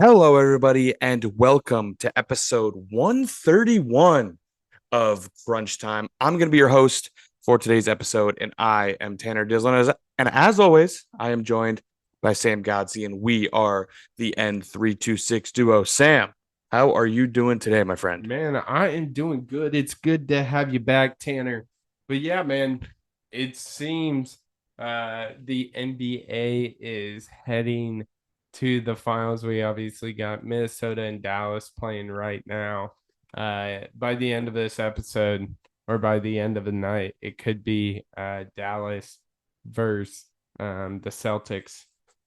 Hello, everybody, and welcome to episode 131 of Crunch Time. I'm going to be your host for today's episode, and I am Tanner Dislin. And as always, I am joined by Sam Godsey, and we are the N326 duo. Sam, how are you doing today, my friend? Man, I am doing good. It's good to have you back, Tanner. But yeah, man, it seems the NBA is heading to the finals. We obviously got Minnesota and Dallas playing right now. By the end of this episode, or by the end of the night, it could be Dallas versus the Celtics.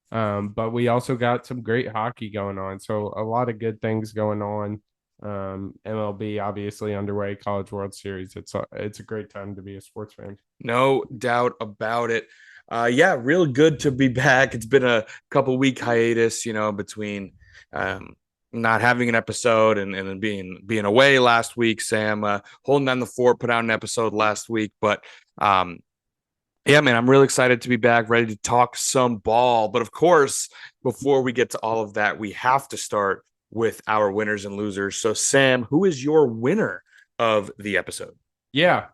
But we also got some great hockey going on. So a lot of good things going on. MLB obviously underway, College World Series. It's a great time to be a sports fan. No doubt about it. Yeah, real good to be back. It's been a couple week hiatus, between not having an episode and being away last week. Sam holding down the fort, put out an episode last week, but yeah, man, I'm really excited to be back, ready to talk some ball. But of course, before we get to all of that, we have to start with our winners and losers. So, Sam, who is your winner of the episode? Yeah.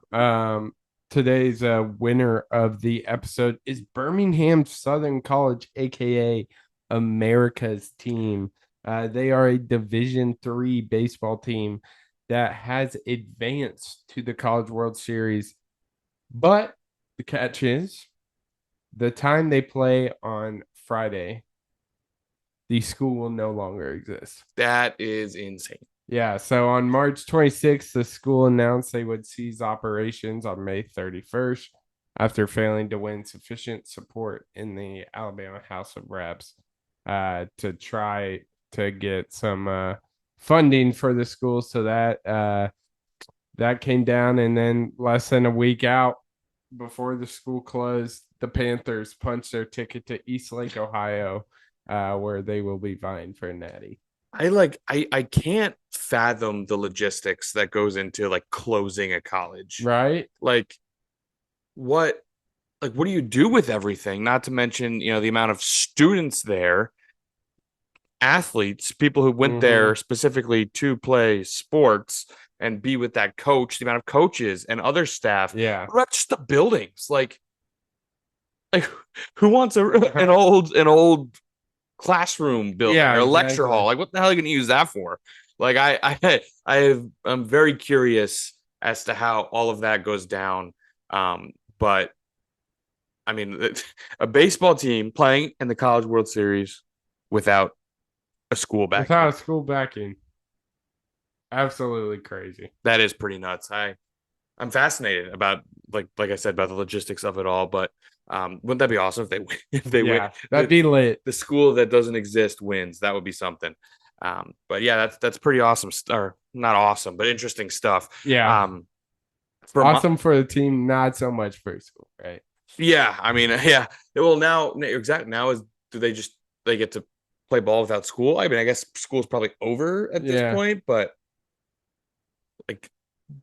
Today's winner of the episode is Birmingham Southern College, aka America's team. They are a Division III baseball team that has advanced to the College World Series, but the catch is the time they play on Friday, the school will no longer exist. That is insane. Yeah, so on March 26th, the school announced they would cease operations on May 31st after failing to win sufficient support in the Alabama House of Reps to try to get some funding for the school. So that came down, and then less than a week out before the school closed, the Panthers punched their ticket to Eastlake, Ohio, where they will be vying for a natty. I can't fathom the logistics that goes into like closing a college. Right? Like what what do you do with everything? Not to mention, the amount of students there, athletes, people who went Mm-hmm. there specifically to play sports and be with that coach, the amount of coaches and other staff. Yeah. What about just the buildings? Like who wants an old classroom building Yeah, or a lecture exactly. hall? Like, what the hell are you going to use that for? Like, I'm very curious as to how all of that goes down. But I mean, a baseball team playing in the College World Series without a school backing Without a it, school backing, absolutely crazy. that is pretty nuts. I'm fascinated about like I said about the logistics of it all. But wouldn't that be awesome if they if they win? Yeah, that'd be lit. The school that doesn't exist wins. That would be something. But yeah, that's pretty awesome, or not awesome, but interesting stuff. Yeah, Um, for my, awesome for the team, not so much for school, right? yeah, I mean, yeah. Well, now exactly now is do they get to play ball without school? I mean, I guess school's probably over at this Yeah, point, but like,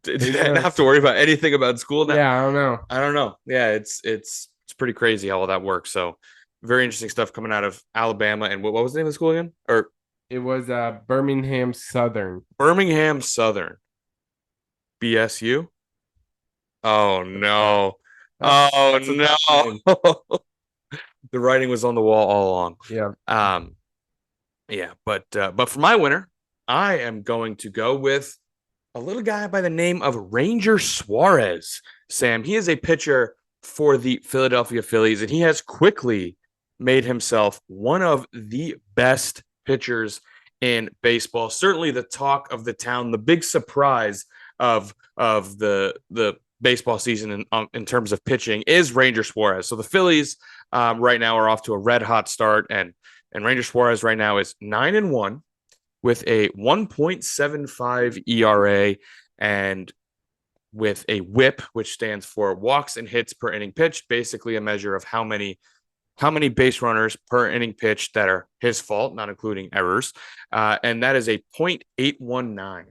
do who they not have knows? to worry about anything about school now? Yeah, I don't know. I don't know. Yeah, it's pretty crazy how all that works. So very interesting stuff coming out of Alabama. And what was the name of the school again? Or It was Birmingham Southern. Birmingham Southern. BSU. Oh Yeah, no. Oh that's a tough name. no. The writing was on the wall all along. Yeah, Um, yeah, but for my winner, I am going to go with a little guy by the name of Ranger Suarez. Sam, he is a pitcher for the Philadelphia Phillies, and he has quickly made himself one of the best pitchers in baseball. Certainly the talk of the town, the big surprise of the baseball season in terms of pitching is Ranger Suarez. So the Phillies right now are off to a red hot start, and Ranger Suarez right now is 9-1 with a 1.75 ERA and with a WHIP, which stands for walks and hits per inning pitched, basically a measure of how many base runners per inning pitched that are his fault, not including errors, and that is a .819.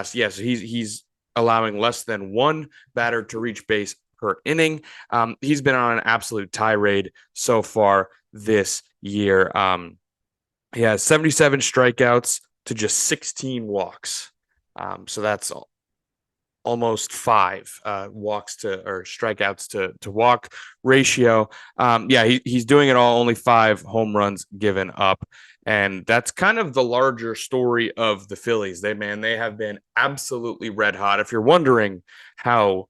So yeah, so he's allowing less than one batter to reach base per inning. He's been on an absolute tirade so far this year. He has 77 strikeouts to just 16 walks. So that's almost five walks to or strikeouts to walk ratio. Yeah, he's doing it all. Only 5 home runs given up, and that's kind of the larger story of the Phillies. They have been absolutely red hot. If you're wondering how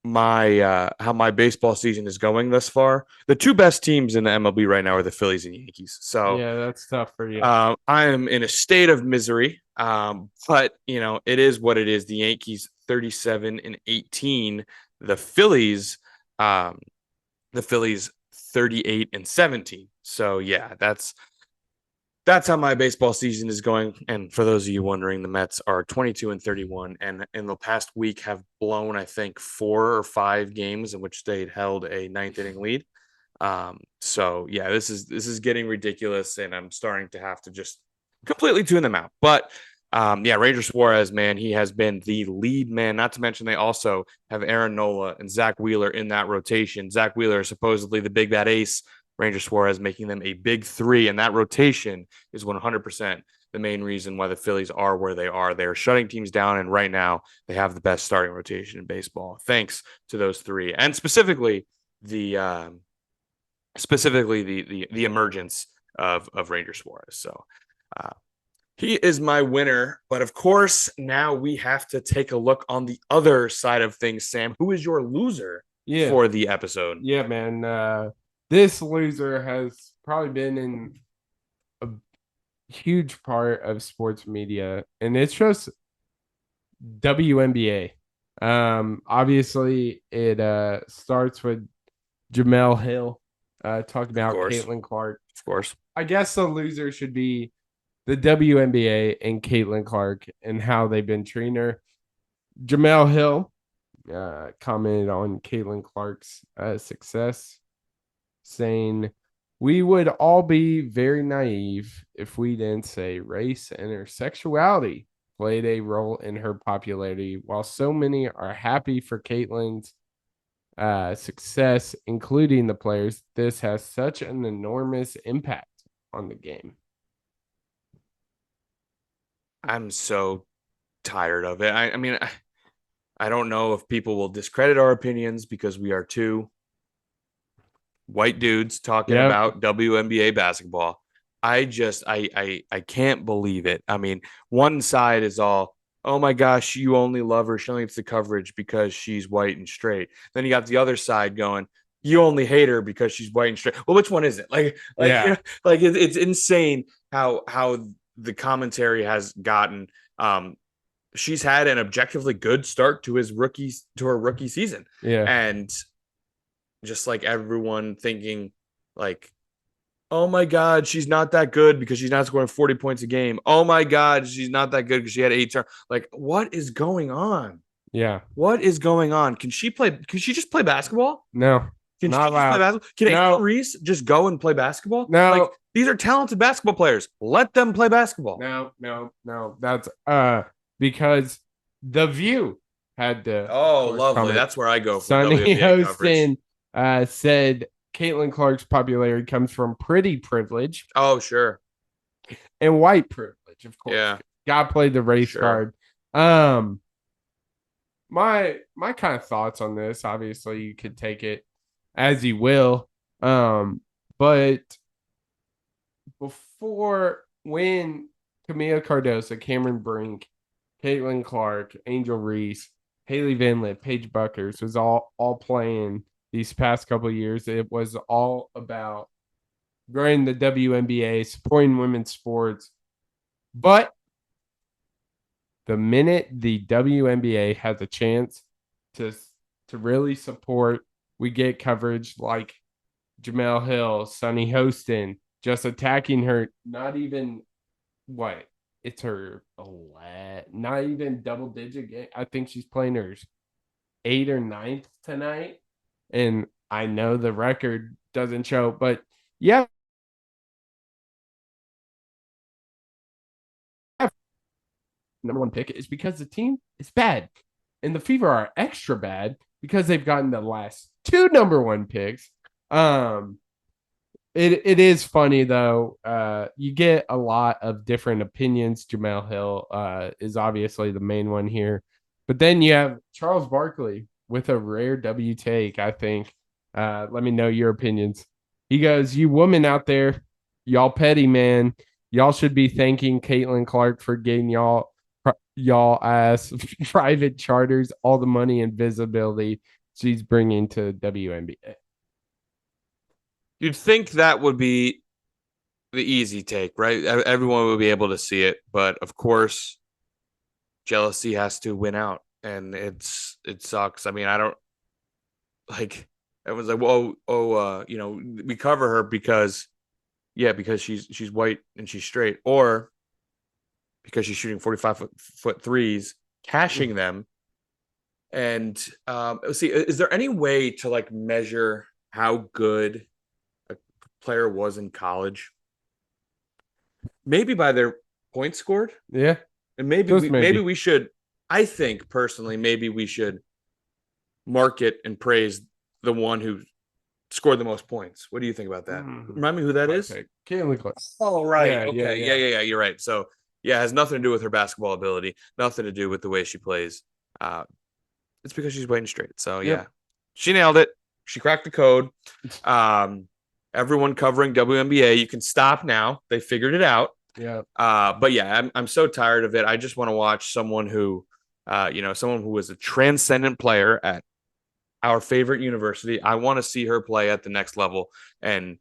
my baseball season is going thus far, the two best teams in the MLB right now are the Phillies and Yankees. So Yeah, that's tough for you. I am in a state of misery. But it is what it is. The Yankees 37 and 18. The Phillies, um, the Phillies 38 and 17. So yeah, that's how my baseball season is going. And for those of you wondering, the Mets are 22 and 31, and in the past week have blown, I think, 4 or 5 games in which they held a ninth inning lead. So yeah, this is getting ridiculous, and I'm starting to have to just completely tune them out. But yeah, Ranger Suarez, man, he has been the lead man. Not to mention they also have Aaron Nola and Zach Wheeler in that rotation. Zach Wheeler is supposedly the big bad ace. Ranger Suarez making them a big three, and that rotation is 100% the main reason why the Phillies are where they are. They are shutting teams down, and right now they have the best starting rotation in baseball, thanks to those three, and the the emergence of Ranger Suarez. So uh, he is my winner, but of course now we have to take a look on the other side of things. Sam, who is your loser Yeah, for the episode? yeah, man. This loser has probably been in a huge part of sports media, and it's just WNBA. Obviously, it starts with Jamel Hill talking Of about course, Caitlin Clark. of course. I guess the loser should be the WNBA and Caitlin Clark and how they've been treating her. Jamel Hill commented on Caitlin Clark's success, saying, "We would all be very naive if we didn't say race and her sexuality played a role in her popularity. While so many are happy for Caitlin's success, including the players, this has such an enormous impact on the game." I'm so tired of it. I mean, I don't know if people will discredit our opinions because we are two white dudes talking Yep. about WNBA basketball. I can't believe it. I mean, one side is all, oh my gosh, you only love her, she only gets the coverage because she's white and straight. Then you got the other side going, you only hate her because she's white and straight. Well, which one is it? Yeah. It's insane how the commentary has gotten. She's had an objectively good start to her rookie season, Yeah. and just like everyone thinking like, oh my god, she's not that good because she's not scoring 40 points a game. Oh my god, she's not that good because she had 8 turns. Like, what is going on? Yeah. What is going on? Can she just play basketball? No. Can she Not just play allowed. basketball? Can Angel No. Reese just go and play basketball? Like, No. these are talented basketball players. Let them play basketball. No. No. No. That's because the View had to, of Oh, course, lovely. comment. That's where I go for Sonny WNBA coverage. Hostin said Caitlin Clark's popularity comes from pretty privilege Oh, sure. and white privilege, of course. Yeah, God played the race sure. card. My kind of thoughts on this, obviously you could take it as you will. But before when Camila Cardoso, Cameron Brink, Caitlin Clark, Angel Reese, Haley Vinlet, Paige Buckers was all playing these past couple of years. It was all about growing the WNBA, supporting women's sports. But the minute the WNBA has a chance to really support, we get coverage like Jamel Hill, Sonny Hostin, just attacking her. Not even what it's her not even double digit game. I think she's playing her 8th or 9th tonight, and I know the record doesn't show, but yeah, number one pick is because the team is bad, and the Fever are extra bad because they've gotten the last 2 number one picks. Um, It is funny though. You get a lot of different opinions. Jamel Hill is obviously the main one here, but then you have Charles Barkley with a rare W take. I think. Let me know your opinions. He goes, "You women out there, y'all petty man. Y'all should be thanking Caitlin Clark for getting y'all ass private charters, all the money and visibility she's bringing to WNBA." You'd think that would be the easy take, right? Everyone would be able to see it, but of course, jealousy has to win out, and it sucks. I mean, I don't like. Everyone's like, "Whoa, we cover her because, yeah, because she's white and she's straight, or because she's shooting 45-foot threes, cashing them." And let's see, is there any way to like measure how good a player was in college? Maybe by their points scored, Yeah, and maybe just maybe maybe. we should. I think personally, maybe we should market and praise the one who scored the most points. What do you think about that? Remind me who that is. Caitlin Clark. Oh, right. Yeah, yeah, Okay. yeah. Yeah. You're right. So, yeah, it has nothing to do with her basketball ability, nothing to do with the way she plays. Uh, it's because she's white and straight. So, yeah, Yep. she nailed it. She cracked the code. Um, everyone covering WNBA, you can stop now. They figured it out. Yeah. But yeah, I'm so tired of it. I just want to watch someone who, someone who was a transcendent player at our favorite university. I want to see her play at the next level and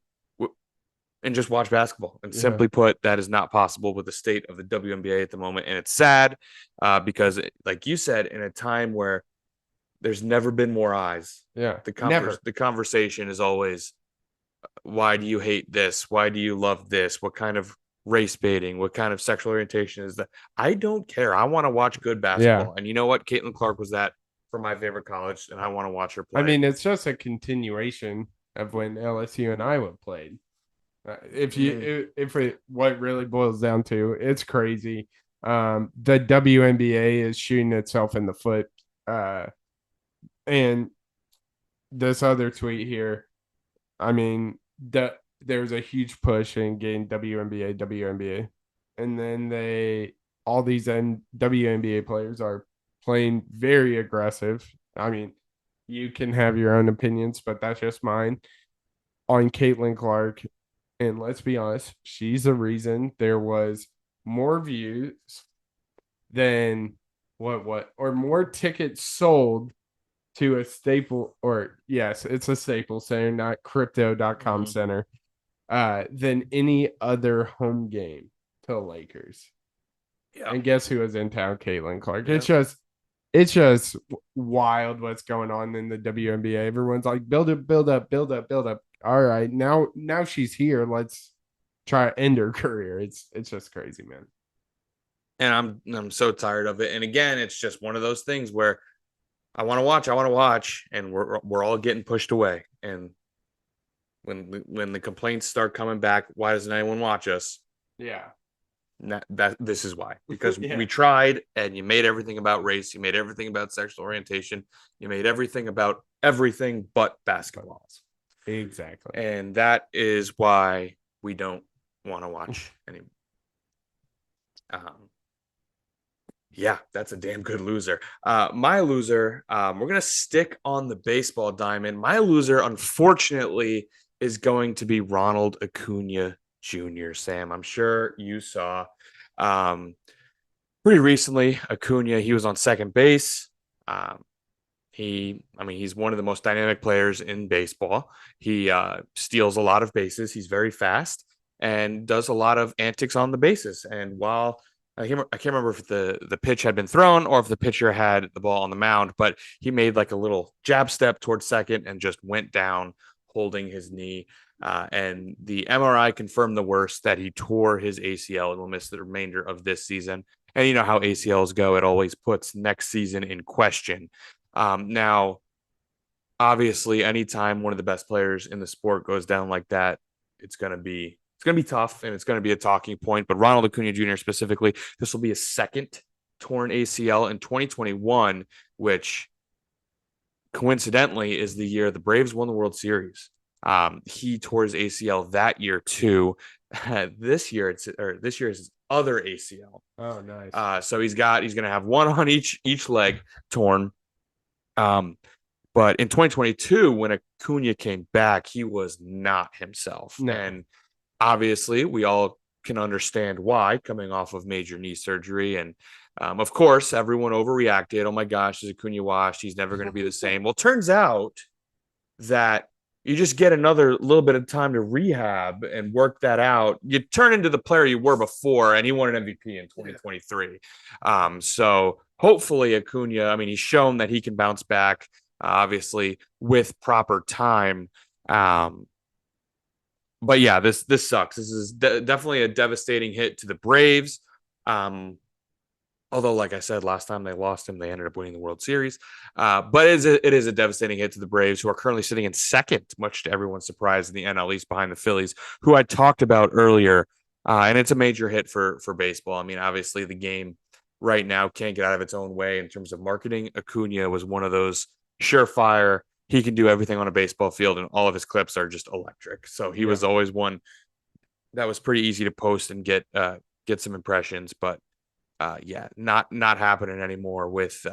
and just watch basketball. And Yeah. simply put, that is not possible with the state of the WNBA at the moment. And it's sad because, like you said, in a time where there's never been more eyes, Yeah. Never. the conversation is always, why do you hate this? Why do you love this? What kind of race baiting? What kind of sexual orientation is that? I don't care. I want to watch good Yeah. basketball. And you know what? Caitlin Clark was that for my favorite college, and I want to watch her I play. mean, it's just a continuation of when LSU and Iowa played. If it what really boils down to, it's crazy. The WNBA is shooting itself in the foot. And this other tweet here, I mean, there was a huge push in getting WNBA, and then all these WNBA players are playing very aggressive. I mean, you can have your own opinions, but that's just mine on Caitlin Clark. And let's be honest, she's the reason there was more views than or more tickets sold to a staple, or yes, it's a staple center, not crypto.com Mhm. center, than any other home game to the Lakers. Yeah. And guess who was in town? Caitlin Clark. Yeah. It's just wild what's going on in the WNBA. Everyone's like, build up, build up, build up, build up. All right, now she's here. Let's try to end her career. It's just crazy, man. And I'm so tired of it. And again, it's just one of those things where I want to watch, and we're all getting pushed away. And when the complaints start coming back, why doesn't anyone watch us? Yeah. That this is why, because Yeah. we tried, and you made everything about race, you made everything about sexual orientation, you made everything about everything but basketball. Exactly. And that is why we don't want to watch anymore. Yeah, that's a damn good loser. My loser, we're gonna stick on the baseball diamond. My loser, unfortunately, is going to be Ronald Acuna Jr. Sam, I'm sure you saw pretty recently. Acuna, he was on second base. He's one of the most dynamic players in baseball. He steals a lot of bases. He's very fast and does a lot of antics on the bases. And while I can't remember if the pitch had been thrown or if the pitcher had the ball on the mound, but he made like a little jab step towards second and just went down holding his knee. And the MRI confirmed the worst, that he tore his ACL and will miss the remainder of this season. And you know how ACLs go, it always puts next season in question. Now, obviously, anytime one of the best players in the sport goes down like that, it's gonna be tough, and it's gonna be a talking point. But Ronald Acuna Jr. specifically, this will be his second torn ACL in 2021, which coincidentally is the year the Braves won the World Series. He tore his ACL that year too. This year this year is his other ACL. Oh, nice. So he's gonna have one on each leg torn. Um, but in 2022, when Acuna came back, he was not himself, No. and obviously we all can understand why, coming off of major knee surgery. And of course, everyone overreacted. Oh my gosh, is Acuna washed? He's never going to be the same. Well, turns out that you just get another little bit of time to rehab and work that out. You turn into the player you were before, and he won an MVP in 2023. So hopefully Acuna, I mean, he's shown that he can bounce back, obviously, with proper time. But yeah, this sucks. This is definitely a devastating hit to the Braves. Although, like I said, last time they lost him, they ended up winning the World Series. But it is a devastating hit to the Braves, who are currently sitting in second, much to everyone's surprise, in the NL East behind the Phillies, who I talked about earlier. And it's a major hit for baseball. I mean, obviously, the game right now can't get out of its own way in terms of marketing. Acuna was one of those surefire. He can do everything on a baseball field, and all of his clips are just electric. So he was always one that was pretty easy to post and get some impressions. But yeah, not happening anymore with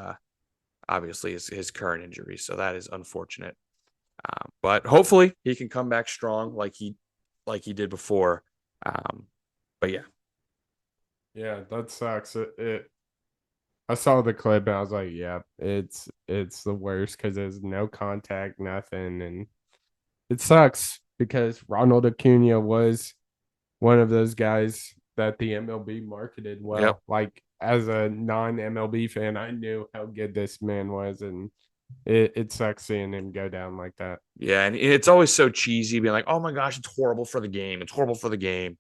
obviously his current injury. So that is unfortunate. But hopefully he can come back strong like he did before. But yeah. Yeah, that sucks. I saw the clip and I was like, yeah, it's the worst because there's no contact, nothing, and it sucks because Ronald Acuna was one of those guys that the MLB marketed well. Yep. Like as a non-MLB fan, I knew how good this man was, and it sucks seeing him go down like that. Yeah, and it's always so cheesy being like, "Oh my gosh, it's horrible for the game. It's horrible for the game."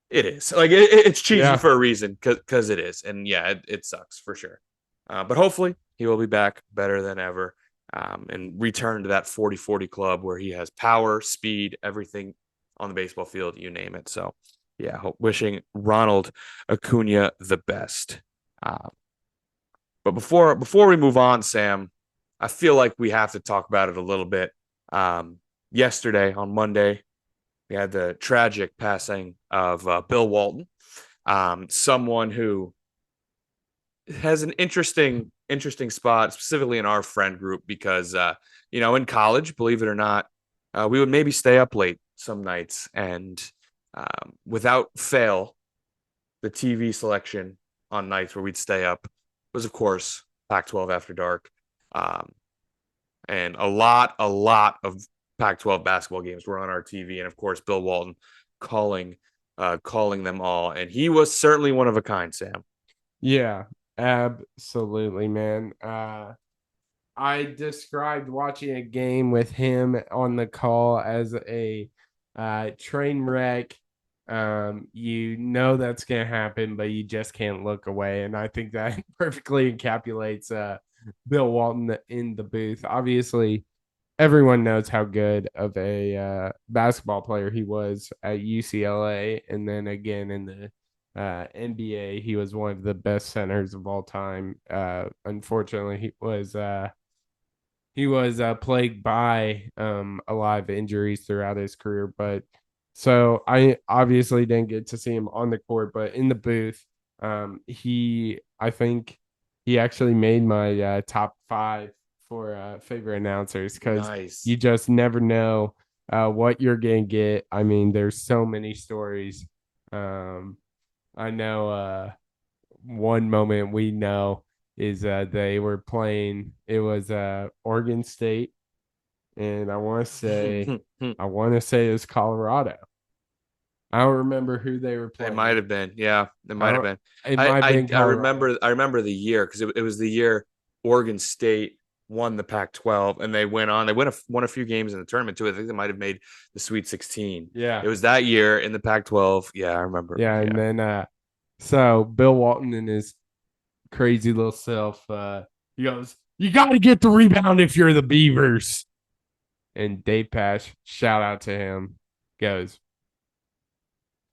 It is. Like it's cheesy for a reason because it is. And yeah, it sucks for sure. But hopefully he will be back better than ever, and return to that 40-40 club where he has power, speed, everything on the baseball field, you name it. So yeah, wishing Ronald Acuna the best. But before we move on, Sam, I feel like we have to talk about it a little bit. Yesterday on Monday, we had the tragic passing of Bill Walton, someone who has an interesting spot, specifically in our friend group, because in college, believe it or not, we would maybe stay up late some nights, and without fail, the TV selection on nights where we'd stay up was, of course, Pac-12 After Dark, and a lot of Pac-12 basketball games were on our TV, and of course, Bill Walton calling them all, and he was certainly one of a kind, Sam. Yeah, absolutely, man. I described watching a game with him on the call as a train wreck. You know that's gonna happen, but you just can't look away, and I think that perfectly encapsulates Bill Walton in the booth. Obviously, everyone knows how good of a basketball player he was at UCLA, and then again in the NBA, he was one of the best centers of all time. Unfortunately, he was plagued by a lot of injuries throughout his career, but so I obviously didn't get to see him on the court, but in the booth, I think he actually made my top 5 for favorite announcers, because you just never know what you're gonna get. I mean, there's so many stories. I know one moment we know is they were playing. It was Oregon State, and I want to say it was Colorado. I don't remember who they were playing. It might have been, yeah, it might have been. It might have been Colorado. I remember the year, because it was the year Oregon State won the Pac-12, and they went on. They won a few games in the tournament too. I think they might have made the Sweet 16. Yeah, it was that year in the Pac-12. Yeah, I remember. Yeah, and then so Bill Walton and his crazy little self, he goes, "You got to get the rebound if you're the Beavers." And Dave Pasch, shout out to him, goes,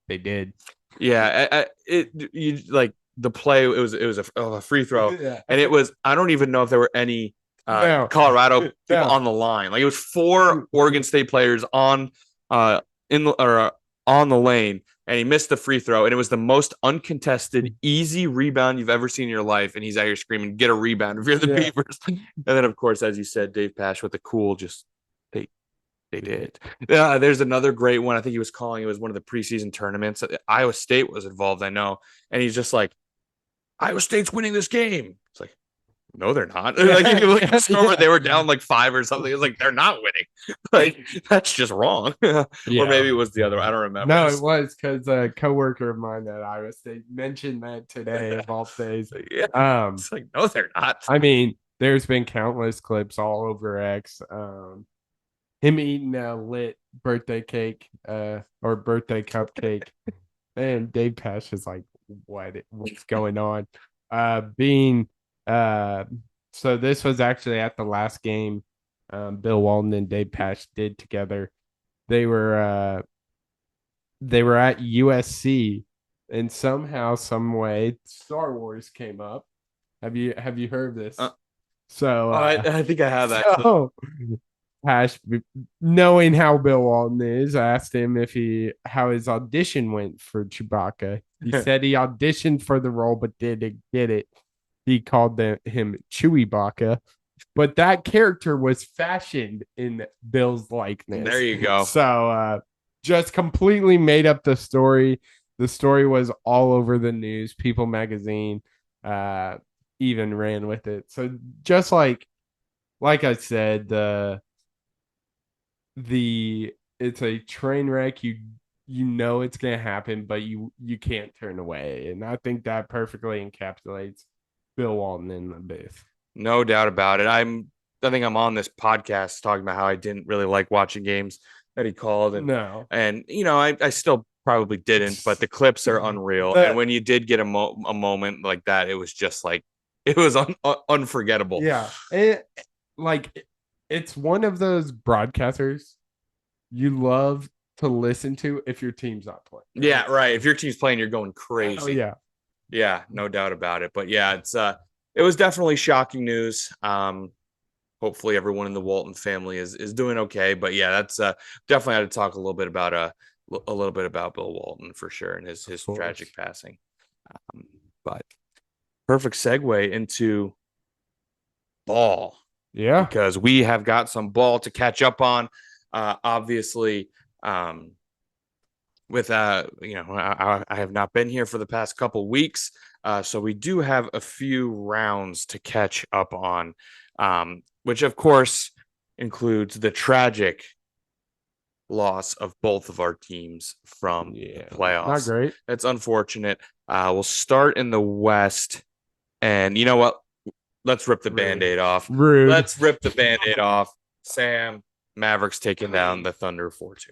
"They did." Yeah, you like the play. It was a free throw, Yeah. and it was. I don't even know if there were any No. Colorado people No. on the line. Like it was 4 Oregon State players on on the lane, and he missed the free throw, and it was the most uncontested, easy rebound you've ever seen in your life. And he's out here screaming, "Get a rebound if you're the Beavers!" And then, of course, as you said, Dave Pasch with the cool, just they did. There's another great one. I think he was calling. It was one of the preseason tournaments. Iowa State was involved, I know, and he's just like, "Iowa State's winning this game." It's like, no, they're not. They were down like 5 or something. It's like they're not winning. Like that's just wrong. Or maybe it was the other. I don't remember. No, it was because a coworker of mine at Iowa State mentioned that today of all days. Yeah. It's like no, they're not. I mean, there's been countless clips all over X. Him eating a lit birthday cake, or birthday cupcake, and Dave Pasch is like, what's going on? So this was actually at the last game Bill Walton and Dave Pasch did together. They were at USC, and somehow, some way, Star Wars came up. Have you heard of this? I think I have that. So, Pasch, knowing how Bill Walton is, asked him how his audition went for Chewbacca. He said he auditioned for the role but didn't get it. He called him Chewy Baca, but that character was fashioned in Bill's likeness. There you go. So just completely made up the story. The story was all over the news. People magazine even ran with it. So just like I said, it's a train wreck. You know it's gonna happen, but you can't turn away. And I think that perfectly encapsulates Bill Walton in the booth. No doubt about it. I think I'm on this podcast talking about how I didn't really like watching games that he called, and I still probably didn't, but the clips are unreal. And when you did get a moment like that, it was just like it was unforgettable. Yeah, it's one of those broadcasters you love to listen to if your team's not playing. Yeah, right. If your team's playing, you're going crazy. Oh, yeah. Yeah, no doubt about it. But yeah, it was definitely shocking news. Hopefully everyone in the Walton family is doing okay. But yeah, that's definitely had to talk a little bit about Bill Walton for sure and his tragic passing. But perfect segue into ball. Yeah, because we have got some ball to catch up on. Obviously, with I have not been here for the past couple weeks, so we do have a few rounds to catch up on, which of course includes the tragic loss of both of our teams from the playoffs. Not great. That's unfortunate. We'll start in the West, and you know what? Let's rip the Band-Aid off. Rude. Let's rip the Band-Aid off. Sam, Mavericks taking down the Thunder 4-2.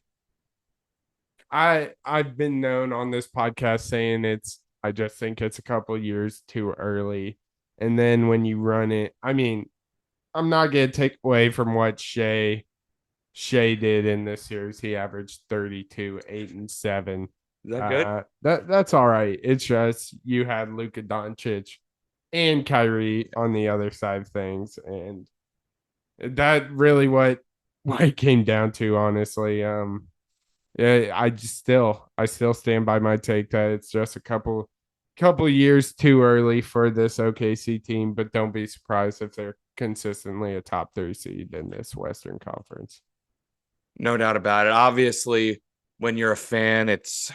I've been known on this podcast saying I just think it's a couple years too early. And then when you run it, I mean, I'm not going to take away from what Shea did in this series. He averaged 32, 8 and 7. Is that good? That's all right. It's just you had Luka Doncic and Kyrie on the other side of things, and that really what it came down to, honestly. Yeah, I still stand by my take that it's just a couple years too early for this OKC team, but don't be surprised if they're consistently a top 3 seed in this Western Conference. No doubt about it. Obviously, when you're a fan, it's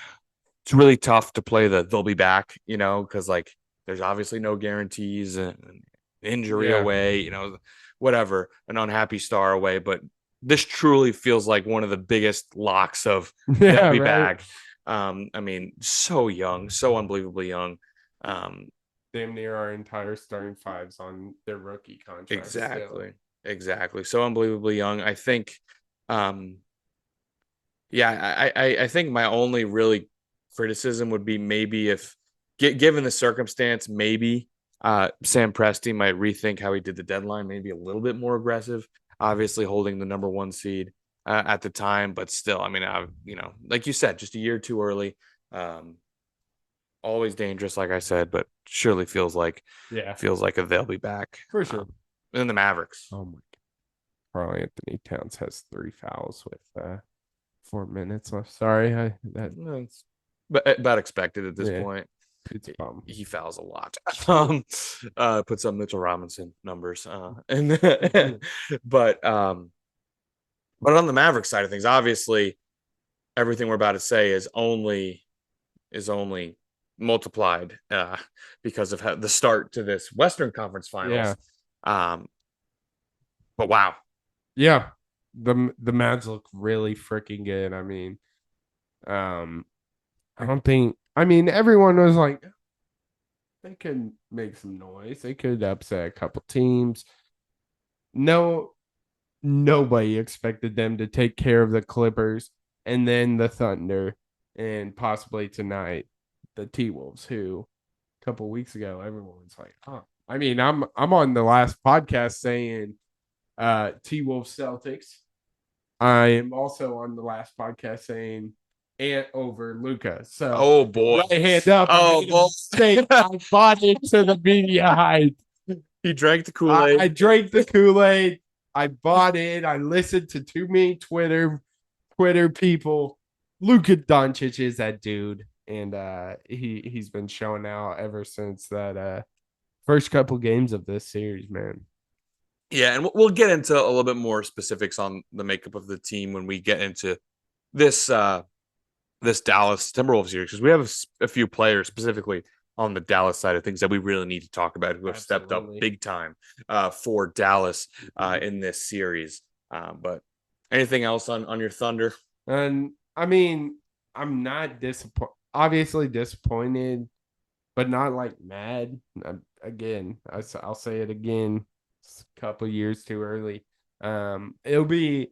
really tough to play they'll be back, because like there's obviously no guarantees, an injury away, whatever, an unhappy star away. But this truly feels like one of the biggest locks of they'll be back. I mean, so young, so unbelievably young. Damn near our entire starting fives on their rookie contract. Exactly. So unbelievably young. I think, I think my only really criticism would be maybe if, given the circumstance, maybe Sam Presti might rethink how he did the deadline, maybe a little bit more aggressive, obviously holding the number 1 seed at the time, but still, I mean, like you said, just a year too early. Always dangerous, like I said, but surely feels like they'll be back for sure. And the Mavericks. Oh my God. Carl Anthony Towns has 3 fouls with 4 minutes left. Sorry, It's about expected at this yeah, point. it's a bum. He fouls a lot. Put some Mitchell Robinson numbers. And but on the Maverick side of things, obviously everything we're about to say is only multiplied because of how, the start to this Western Conference Finals. Yeah. But wow, Yeah. The Mavs look really freaking good. I mean, I don't think everyone was like they could make some noise. They could upset a couple teams. No, nobody expected them to take care of the Clippers and then the Thunder and possibly tonight the T-Wolves, who a couple weeks ago everyone was like, huh. I mean, I'm on the last podcast saying T-Wolves Celtics. I am also on the last podcast saying Ant over Luca. So oh boy, right hand up. oh boy. I bought into the media hype. He drank the Kool-Aid. I drank the Kool-Aid. I bought it. I listened to too many Twitter people. Luka Doncic is that dude, and he's been showing out ever since that first couple games of this series, man. Yeah, and we'll get into a little bit more specifics on the makeup of the team when we get into this this Dallas Timberwolves series, because we have a few players specifically on the Dallas side of things that we really need to talk about who have stepped up big time for Dallas in this series. But anything else on your Thunder? And I mean, I'm not disappointed. Obviously disappointed, but not like mad. Again, I'll say it again. It's a couple years too early. It'll be.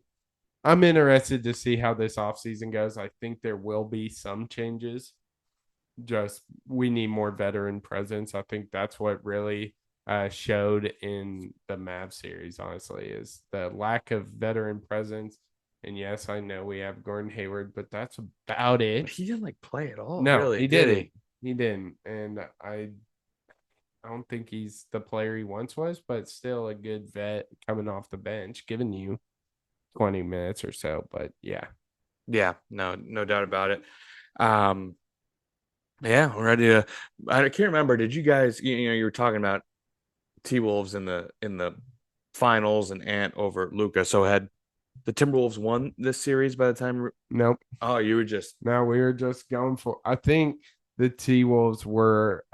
I'm interested to see how this offseason goes. I think there will be some changes. Just we need more veteran presence. I think that's what really showed in the Mavs series, honestly, is the lack of veteran presence. And yes, I know we have Gordon Hayward, but that's about it. He didn't like play at all. No, really, he did didn't. he? He didn't. And I don't think he's the player he once was, but still a good vet coming off the bench, giving you 20 minutes or so. But yeah. Yeah, no doubt about it. Yeah, we're ready to. I can't remember. Did you guys? You were talking about T-Wolves in the finals and Ant over Luca. So had the Timberwolves won this series by the time? Nope. Oh, you were just. No, we were just going for. I think the T Wolves were.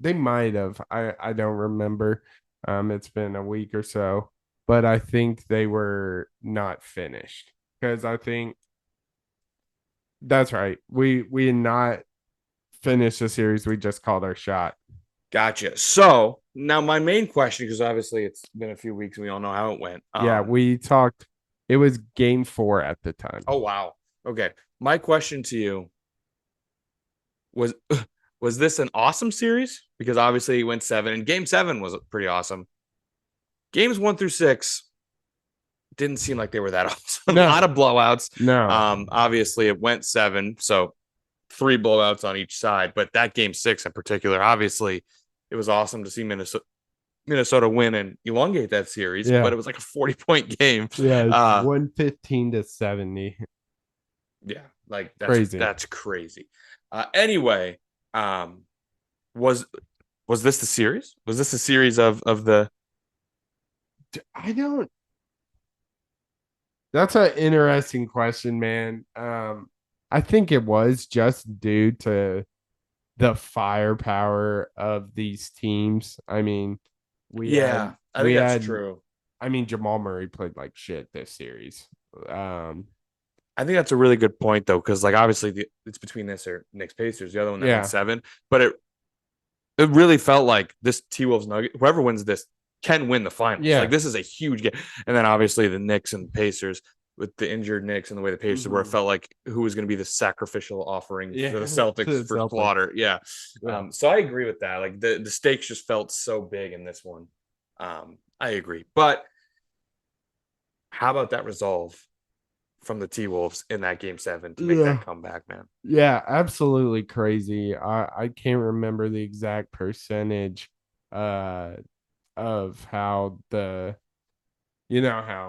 They might have. I don't remember. It's been a week or so, but I think they were not finished because I think that's right. We did not finish the series. We just called our shot. Gotcha. So now my main question, because obviously it's been a few weeks and we all know how it went. Yeah, we talked. It was game 4 at the time. Oh wow. Okay. My question to you was was this an awesome series? Because obviously he went 7, and game 7 was pretty awesome. Games 1 through 6 didn't seem like they were that awesome. No. A lot of blowouts. No. Obviously it went 7, so 3 blowouts on each side. But that game 6 in particular, obviously, it was awesome to see Minnesota win and elongate that series. Yeah. But it was like a 40-point game. Yeah, 115 to 70. Yeah, like that's crazy. Anyway, was this the series? Was this a series of the? I don't. That's an interesting question, man. I think it was just due to the firepower of these teams. I mean, I think that's true. I mean, Jamal Murray played like shit this series. I think that's a really good point, though, because like obviously it's between this or Knicks Pacers, the other one that went 7, but it really felt like this T-Wolves Nugget, whoever wins this can win the finals. Yeah. Like this is a huge game, and then obviously the Knicks and Pacers with the injured Knicks and the way the Pacers were, it felt like who was going to be the sacrificial offering for the Celtics for slaughter. Yeah. So I agree with that. Like the stakes just felt so big in this one. I agree, but how about that resolve from the T-Wolves in that game 7 to make that comeback, man? Yeah, absolutely crazy. I can't remember the exact percentage of how how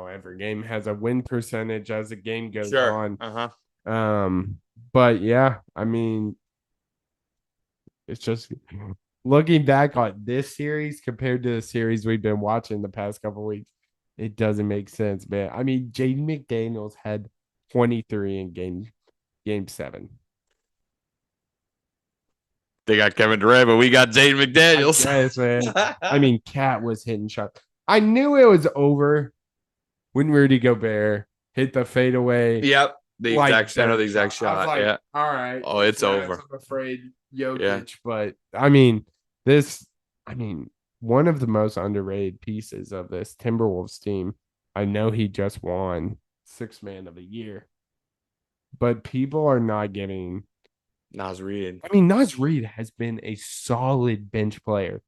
every game has a win percentage as the game goes Sure. on. Uh-huh. But yeah, I mean, it's just looking back on this series compared to the series we've been watching the past couple weeks, it doesn't make sense, man. I mean, Jaden McDaniels had 23 in game 7. They got Kevin Durant, but we got Jaden I McDaniels. guess, man. I mean, Cat was hitting shots. I knew it was over when Rudy Gobert hit the fadeaway. Yep. The exact I know the exact I was shot. like, Yeah. all right. Oh, it's over. I'm afraid Jokic, Yeah. but I mean, one of the most underrated pieces of this Timberwolves team. I know he just won Sixth Man of the Year, but people are not giving. Nas Reed. I mean, Nas Reed has been a solid bench player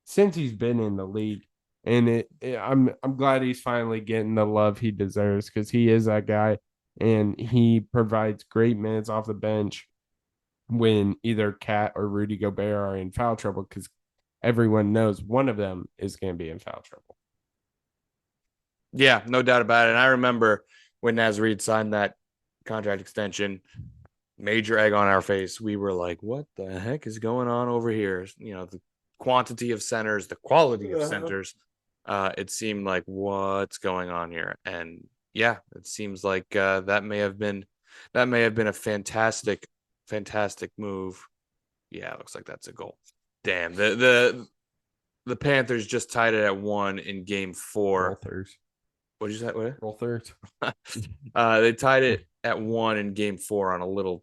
since he's been in the league. And I'm glad he's finally getting the love he deserves because he is that guy and he provides great minutes off the bench when either Cat or Rudy Gobert are in foul trouble because everyone knows one of them is going to be in foul trouble. Yeah, no doubt about it. And I remember when Nas Reed signed that contract extension, major egg on our face. We were like, what the heck is going on over here? The quantity of centers, the quality of centers. It seemed like what's going on here. And yeah, it seems like that may have been a fantastic move. Yeah, it looks like that's a goal. Damn. The Panthers just tied it at 1 in game 4. Roll thirds. What did you say? What? Roll thirds. They tied it at 1 in game 4 on a little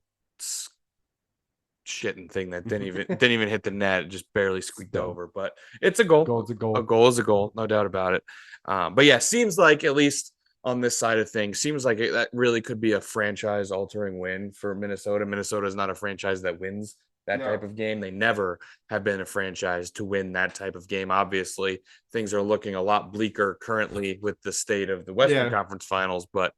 shitting thing that didn't even hit the net. It just barely squeaked over. But it's a goal. Goal's a goal. A goal is a goal, no doubt about it. But yeah, seems like at least on this side of things, seems like that really could be a franchise-altering win for Minnesota. Minnesota is not a franchise that wins that type of game. They never have been a franchise to win that type of game. Obviously, things are looking a lot bleaker currently with the state of the Western Conference Finals, but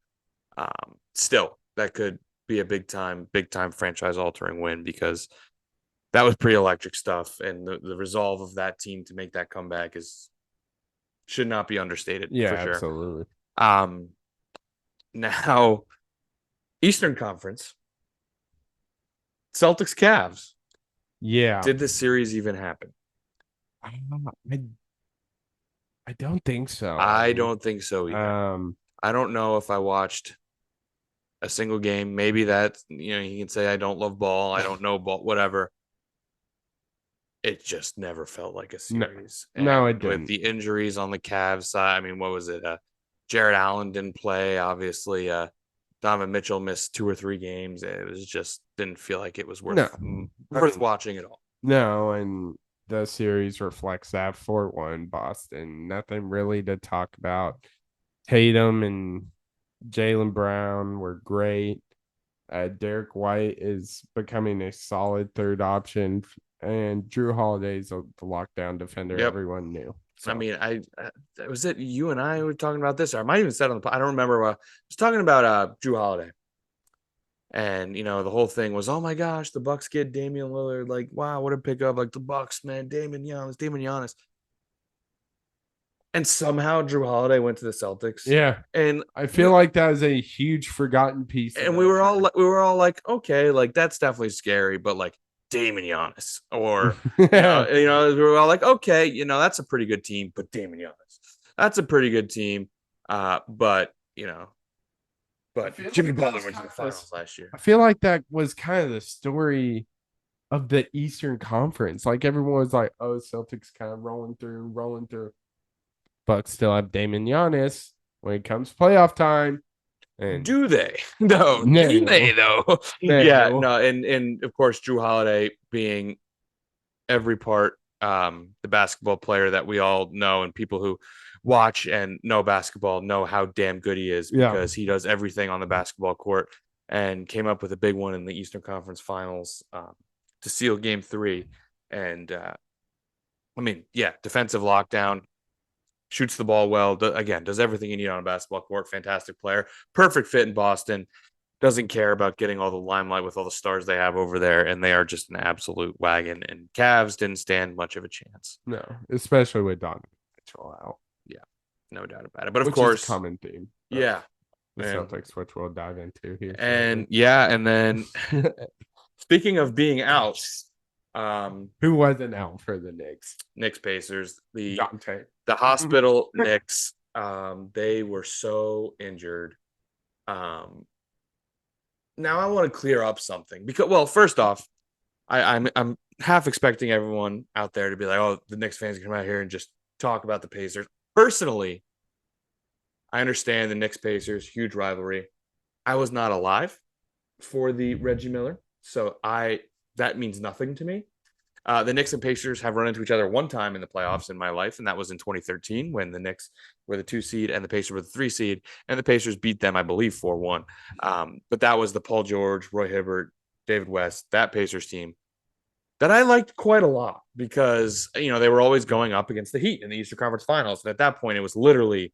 still, that could be a big time franchise altering win because that was pretty electric stuff, and the resolve of that team to make that comeback should not be understated. Yeah, for sure. Absolutely. Now Eastern Conference, Celtics Cavs. Yeah. Did this series even happen? I don't think so. I don't think so either. I don't know if I watched a single game. Maybe that's, you can say I don't love ball. I don't know ball, whatever. It just never felt like a series. No, it didn't. With the injuries on the Cavs side, I mean, what was it? Jared Allen didn't play. Obviously, Donovan Mitchell missed 2 or 3 games. It was just didn't feel like it was worth watching at all. No, and the series reflects that 4-1 Boston. Nothing really to talk about. Tatum and Jaylen Brown were great. Derek White is becoming a solid third option, and Drew Holiday's the lockdown defender everyone knew. So. I mean, was it you and I were talking about this, or I might even said on the I don't remember. I was talking about Drew Holiday, and the whole thing was, oh my gosh, the Bucks get Damian Lillard, like wow, what a pickup, like the Bucks, man, Damian Giannis. And somehow Drew Holiday went to the Celtics. Yeah, and I feel like that is a huge forgotten piece. And we were all like, okay, like that's definitely scary, but like Damian Giannis, or we were all like, okay, that's a pretty good team, but Damian Giannis, that's a pretty good team, but Jimmy Butler went to the finals last year. I feel like that was kind of the story of the Eastern Conference. Like everyone was like, oh, Celtics kind of rolling through. Bucks still have Damian Giannis when it comes playoff time. And do they? No. Do they though? No. Yeah, no. And of course, Drew Holiday being every part the basketball player that we all know, and people who watch and know basketball know how damn good he is because he does everything on the basketball court, and came up with a big one in the Eastern Conference Finals to seal Game 3. And I mean, defensive lockdown. Shoots the ball well. Does everything you need on a basketball court. Fantastic player. Perfect fit in Boston. Doesn't care about getting all the limelight with all the stars they have over there. And they are just an absolute wagon. And Cavs didn't stand much of a chance. No, especially with Donovan. will out. Yeah, no doubt about it. But of Which course, is a common theme. yeah. The And Celtics, which we'll dive into here. and yeah, and then speaking of being out, Who wasn't out for the Knicks? Knicks Pacers, Dante. the hospital Knicks, they were so injured. Now I want to clear up something because, well, first off, I'm half expecting everyone out there to be like, oh, the Knicks fans can come out here and just talk about the Pacers. Personally, I understand the Knicks Pacers, huge rivalry. I was not alive for the Reggie Miller, so that means nothing to me. The Knicks and Pacers have run into each other one time in the playoffs in my life, and that was in 2013 when the Knicks were the 2 seed and the Pacers were the 3 seed, and the Pacers beat them, I believe, 4-1. But that was the Paul George, Roy Hibbert, David West, that Pacers team that I liked quite a lot because they were always going up against the Heat in the Eastern Conference Finals, and at that point, it was literally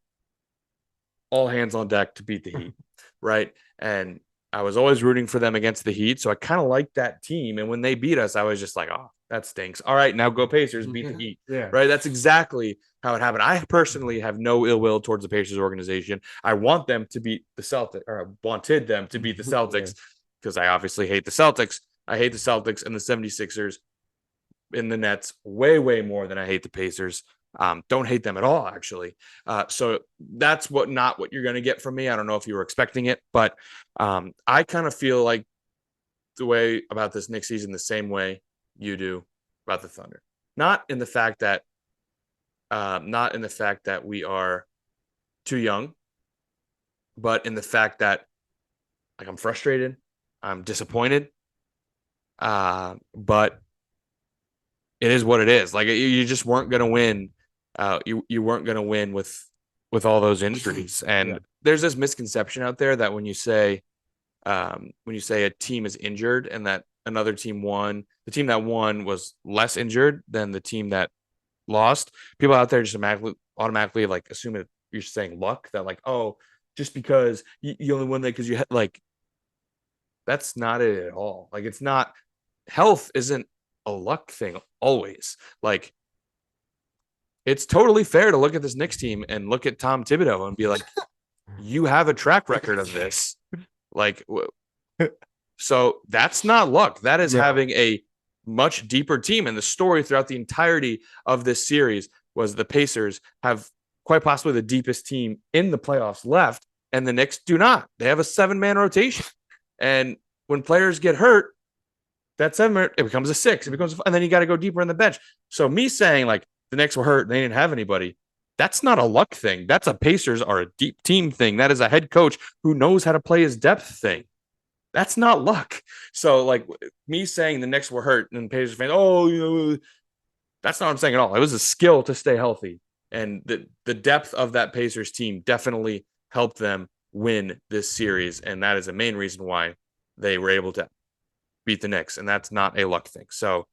all hands on deck to beat the Heat, right? And I was always rooting for them against the Heat, so I kind of liked that team. And when they beat us, I was just like, oh, that stinks. All right, now go Pacers, beat the Heat. Yeah. Right? That's exactly how it happened. I personally have no ill will towards the Pacers organization. I want them to beat the Celtics, or I wanted them to beat the Celtics because I obviously hate the Celtics. I hate the Celtics and the 76ers in the Nets way, way more than I hate the Pacers. Don't hate them at all, actually. So that's not what you're going to get from me. I don't know if you were expecting it, but I kind of feel like the way about this Knicks season the same way you do about the Thunder. Not in the fact that we are too young, but in the fact that like I'm frustrated, I'm disappointed, but it is what it is. Like you just weren't going to win. You weren't going to win with all those injuries. And there's this misconception out there that when you say a team is injured and that another team won, the team that won was less injured than the team that lost. People out there just automatically like assume that you're saying luck, that like, oh, just because you only won that because you had like, that's not it at all. Like it's not, health isn't a luck thing always. Like it's totally fair to look at this Knicks team and look at Tom Thibodeau and be like, you have a track record of this. Like, so that's not luck. That is having a much deeper team. And the story throughout the entirety of this series was the Pacers have quite possibly the deepest team in the playoffs left, and the Knicks do not. They have a 7-man rotation. And when players get hurt, that 7, it becomes a 6. And then you got to go deeper in the bench. So me saying like the Knicks were hurt and they didn't have anybody, that's not a luck thing. That's a Pacers are a deep team thing. That is a head coach who knows how to play his depth thing. That's not luck. So like me saying the Knicks were hurt and Pacers fans, that's not what I'm saying at all. It was a skill to stay healthy. And the depth of that Pacers team definitely helped them win this series. And that is the main reason why they were able to beat the Knicks. And that's not a luck thing. So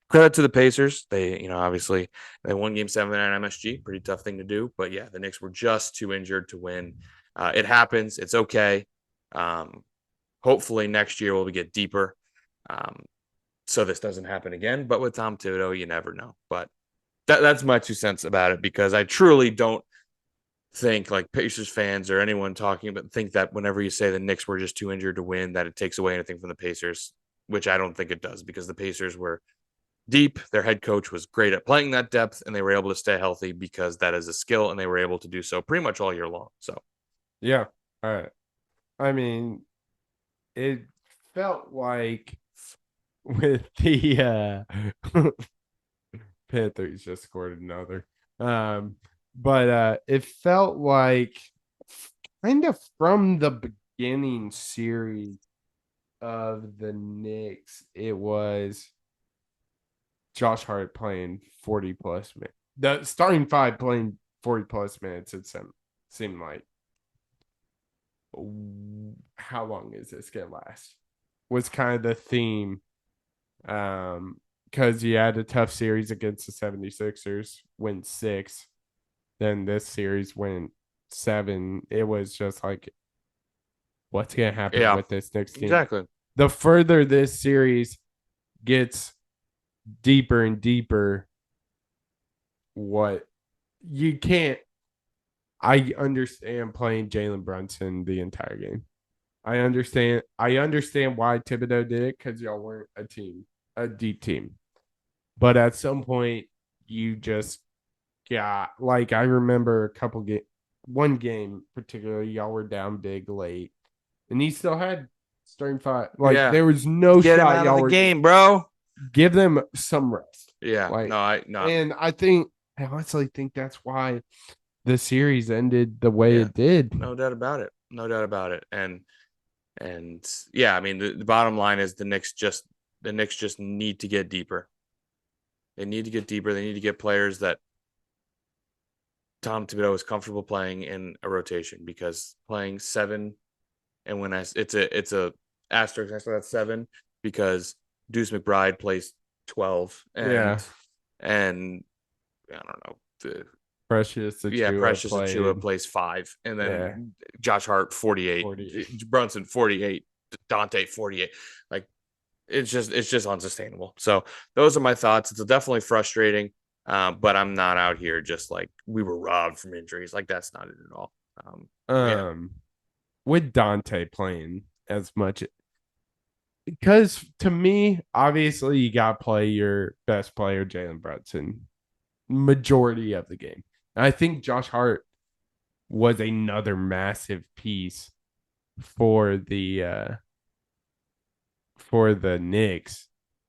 credit to the Pacers. They, obviously they won game 7 at MSG. Pretty tough thing to do. But yeah, the Knicks were just too injured to win. It happens. It's okay. Hopefully next year we'll get deeper. So this doesn't happen again. But with Tom Thibodeau, you never know. But that's my 2 cents about it, because I truly don't think like Pacers fans or anyone talking about think that whenever you say the Knicks were just too injured to win, that it takes away anything from the Pacers, which I don't think it does, because the Pacers were deep. Their head coach was great at playing that depth, and they were able to stay healthy because that is a skill, and they were able to do so pretty much all year long. So, yeah. All right. I mean, it felt like with the Panthers just scored another. But it felt like kind of from the beginning series of the Knicks, it was Josh Hart playing 40 plus minutes. The starting 5 playing 40 plus minutes, it seemed like. How long is this going to last? Was kind of the theme. Because you had a tough series against the 76ers, win 6. Then this series went 7. It was just like, what's going to happen with this next team? Exactly. The further this series gets deeper and deeper, what you can't. I understand playing Jalen Brunson the entire game. I understand. I understand why Thibodeau did it because y'all weren't a team, a deep team. But at some point, you just got like I remember one game particularly, y'all were down big late, and he still had starting five. Like Yeah. there was no Get him shot out of y'all the were game, bro. give them some rest. Yeah. Like, No, I no. and I honestly think that's why the series ended the way Yeah. it did. No doubt about it. No doubt about it. And yeah, I mean the bottom line is the Knicks just need to get deeper. They need to get deeper. They need to get players that Tom Thibodeau is comfortable playing in a rotation because playing seven and when it's a asterisk next to that seven because Deuce McBride plays 12 Yeah, and I don't know Precious Achua Precious Achua played. plays 5 and Yeah, then Josh Hart 48, 40. Brunson 48, Dante 48. Like it's just unsustainable. So those are my thoughts. It's definitely frustrating, but I'm not out here just like we were robbed from injuries. Like that's not it at all. Yeah, Um, with Dante playing as much because to me, obviously, you got to play your best player, Jalen Brunson, majority of the game. And I think Josh Hart was another massive piece for the Knicks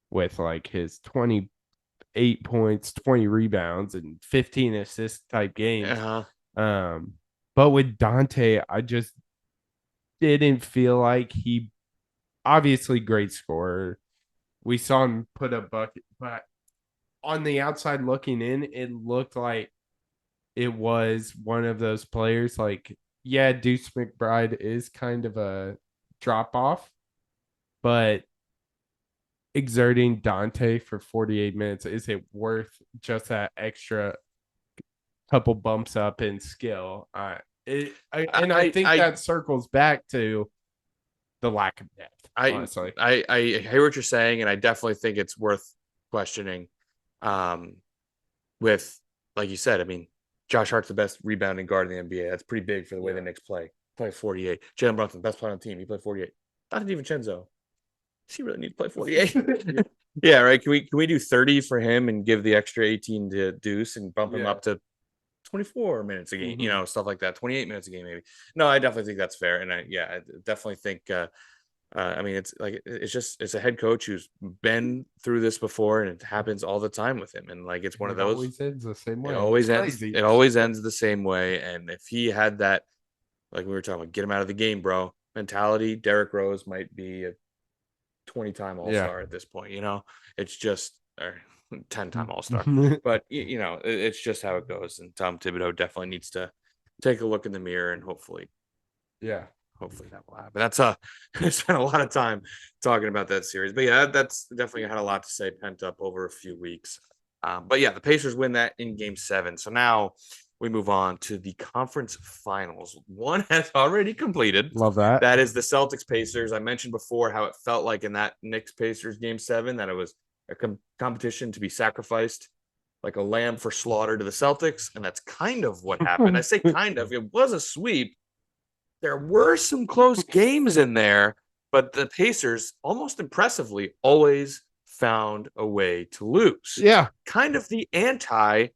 with like his 28 points, 20 rebounds, and 15 assist type games. uh-huh. Um, but with Dante, I just didn't feel like he obviously great scorer. We saw him put a bucket, but on the outside looking in, it looked like it was one of those players like, yeah, Deuce McBride is kind of a drop off, but exerting Dante for 48 minutes, is it worth just that extra couple bumps up in skill? And I think that circles back to the lack of depth, honestly. I hear what you're saying, and I definitely think it's worth questioning. Um, with like you said, I mean, Josh Hart's the best rebounding guard in the NBA. That's pretty big for the way the Knicks play. Play 48. Jalen Brunson, best player on the team. He played 48. Not DiVincenzo. Does he really need to play 48? Yeah, right. Can we do 30 for him and give the extra 18 to Deuce and bump him up to 24 minutes a game, stuff like that, 28 minutes a game, maybe. No, I definitely think that's fair. And I definitely think, I mean, it's a head coach who's been through this before and it happens all the time with him. And like, it's one of those, always ends the same way. it always ends the same way. And if he had that, like we were talking about, get him out of the game, bro, mentality, Derrick Rose might be a 20-time all-star at this point, it's just, or 10-time all-star, but it's just how it goes. And Tom Thibodeau definitely needs to take a look in the mirror and hopefully that will happen. That's I spent a lot of time talking about that series, but yeah, that's definitely had a lot to say pent up over a few weeks. But yeah, the Pacers win that in Game 7. So now we move on to the conference finals. One has already completed. Love that. That is the Celtics Pacers. I mentioned before how it felt like in that Knicks Pacers Game 7 that it was a competition to be sacrificed like a lamb for slaughter to the Celtics, and that's kind of what happened. I say kind of. It was a sweep. There were some close games in there, but the Pacers, almost impressively, always found a way to lose. Yeah. Kind of the anti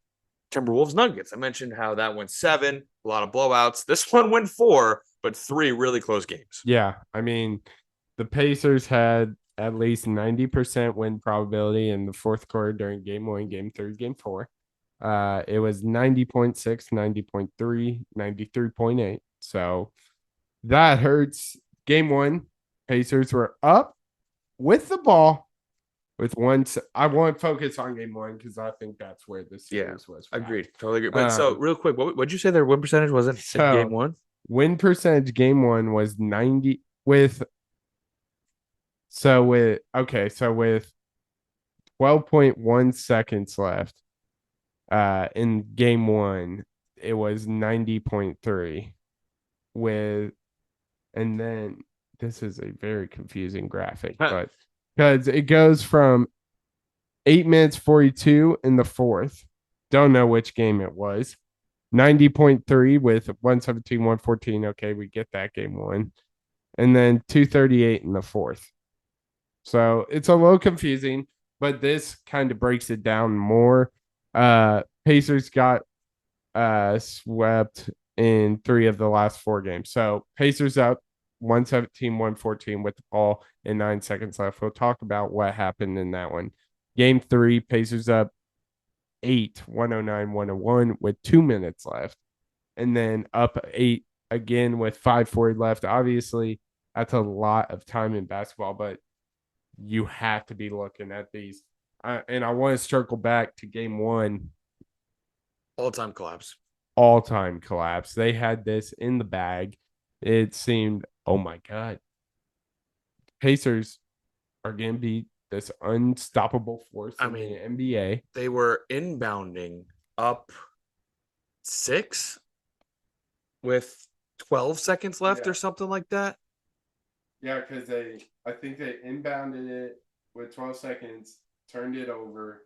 Timberwolves Nuggets. I mentioned how that went 7, a lot of blowouts. This one went 4, but 3 really close games. Yeah. I mean, the Pacers had at least 90% win probability in the fourth quarter during Game 1, Game 3, Game 4. It was 90.6, 90.3, 93.8. So that hurts. Game 1, Pacers were up with the ball with one. I want to focus on Game 1 because I think that's where the series was. Agreed. Totally agree. But so real quick, what'd you say their win percentage was in Game 1? Win percentage Game 1 was 90 with 12.1 seconds left in Game 1, it was 90.3 and then this is a very confusing graphic, but because it goes from 8 minutes 42 in the fourth Don't know which game it was. 90.3 with 117, 114. Okay, we get that game one. And then 238 in the fourth. So it's a little confusing, but this kind of breaks it down more. Pacers got swept in 3 of the last 4 games. So Pacers up 117, 114 with the ball and 9 seconds left. We'll talk about what happened in that one. Game 3, Pacers up 8, 109, 101 with 2 minutes left. And then up 8 again with 5:40 left. Obviously, that's a lot of time in basketball, but you have to be looking at these. And I want to circle back to game 1. All-time collapse. All-time collapse. They had this in the bag. It seemed, oh my God, Pacers are going to be this unstoppable force in the NBA. They were inbounding up 6 with 12 seconds left or something like that. Yeah, because I think they inbounded it with 12 seconds, turned it over,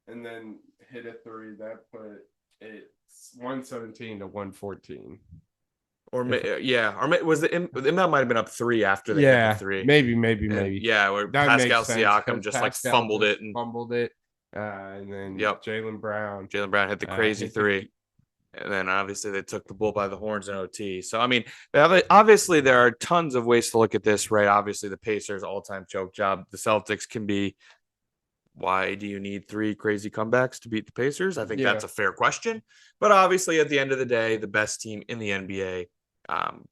and then hit a 3 that put it 117 to 114. Or was it inbound might have been up 3 after they hit the 3. Maybe. Yeah, where that Pascal Siakam just like fumbled it. And then Jaylen Brown hit the crazy 3. And then obviously they took the bull by the horns in OT. So, I mean, obviously there are tons of ways to look at this, right? Obviously the Pacers all-time choke job. The Celtics can be, why do you need 3 crazy comebacks to beat the Pacers? I think that's a fair question. But obviously at the end of the day, the best team in the NBA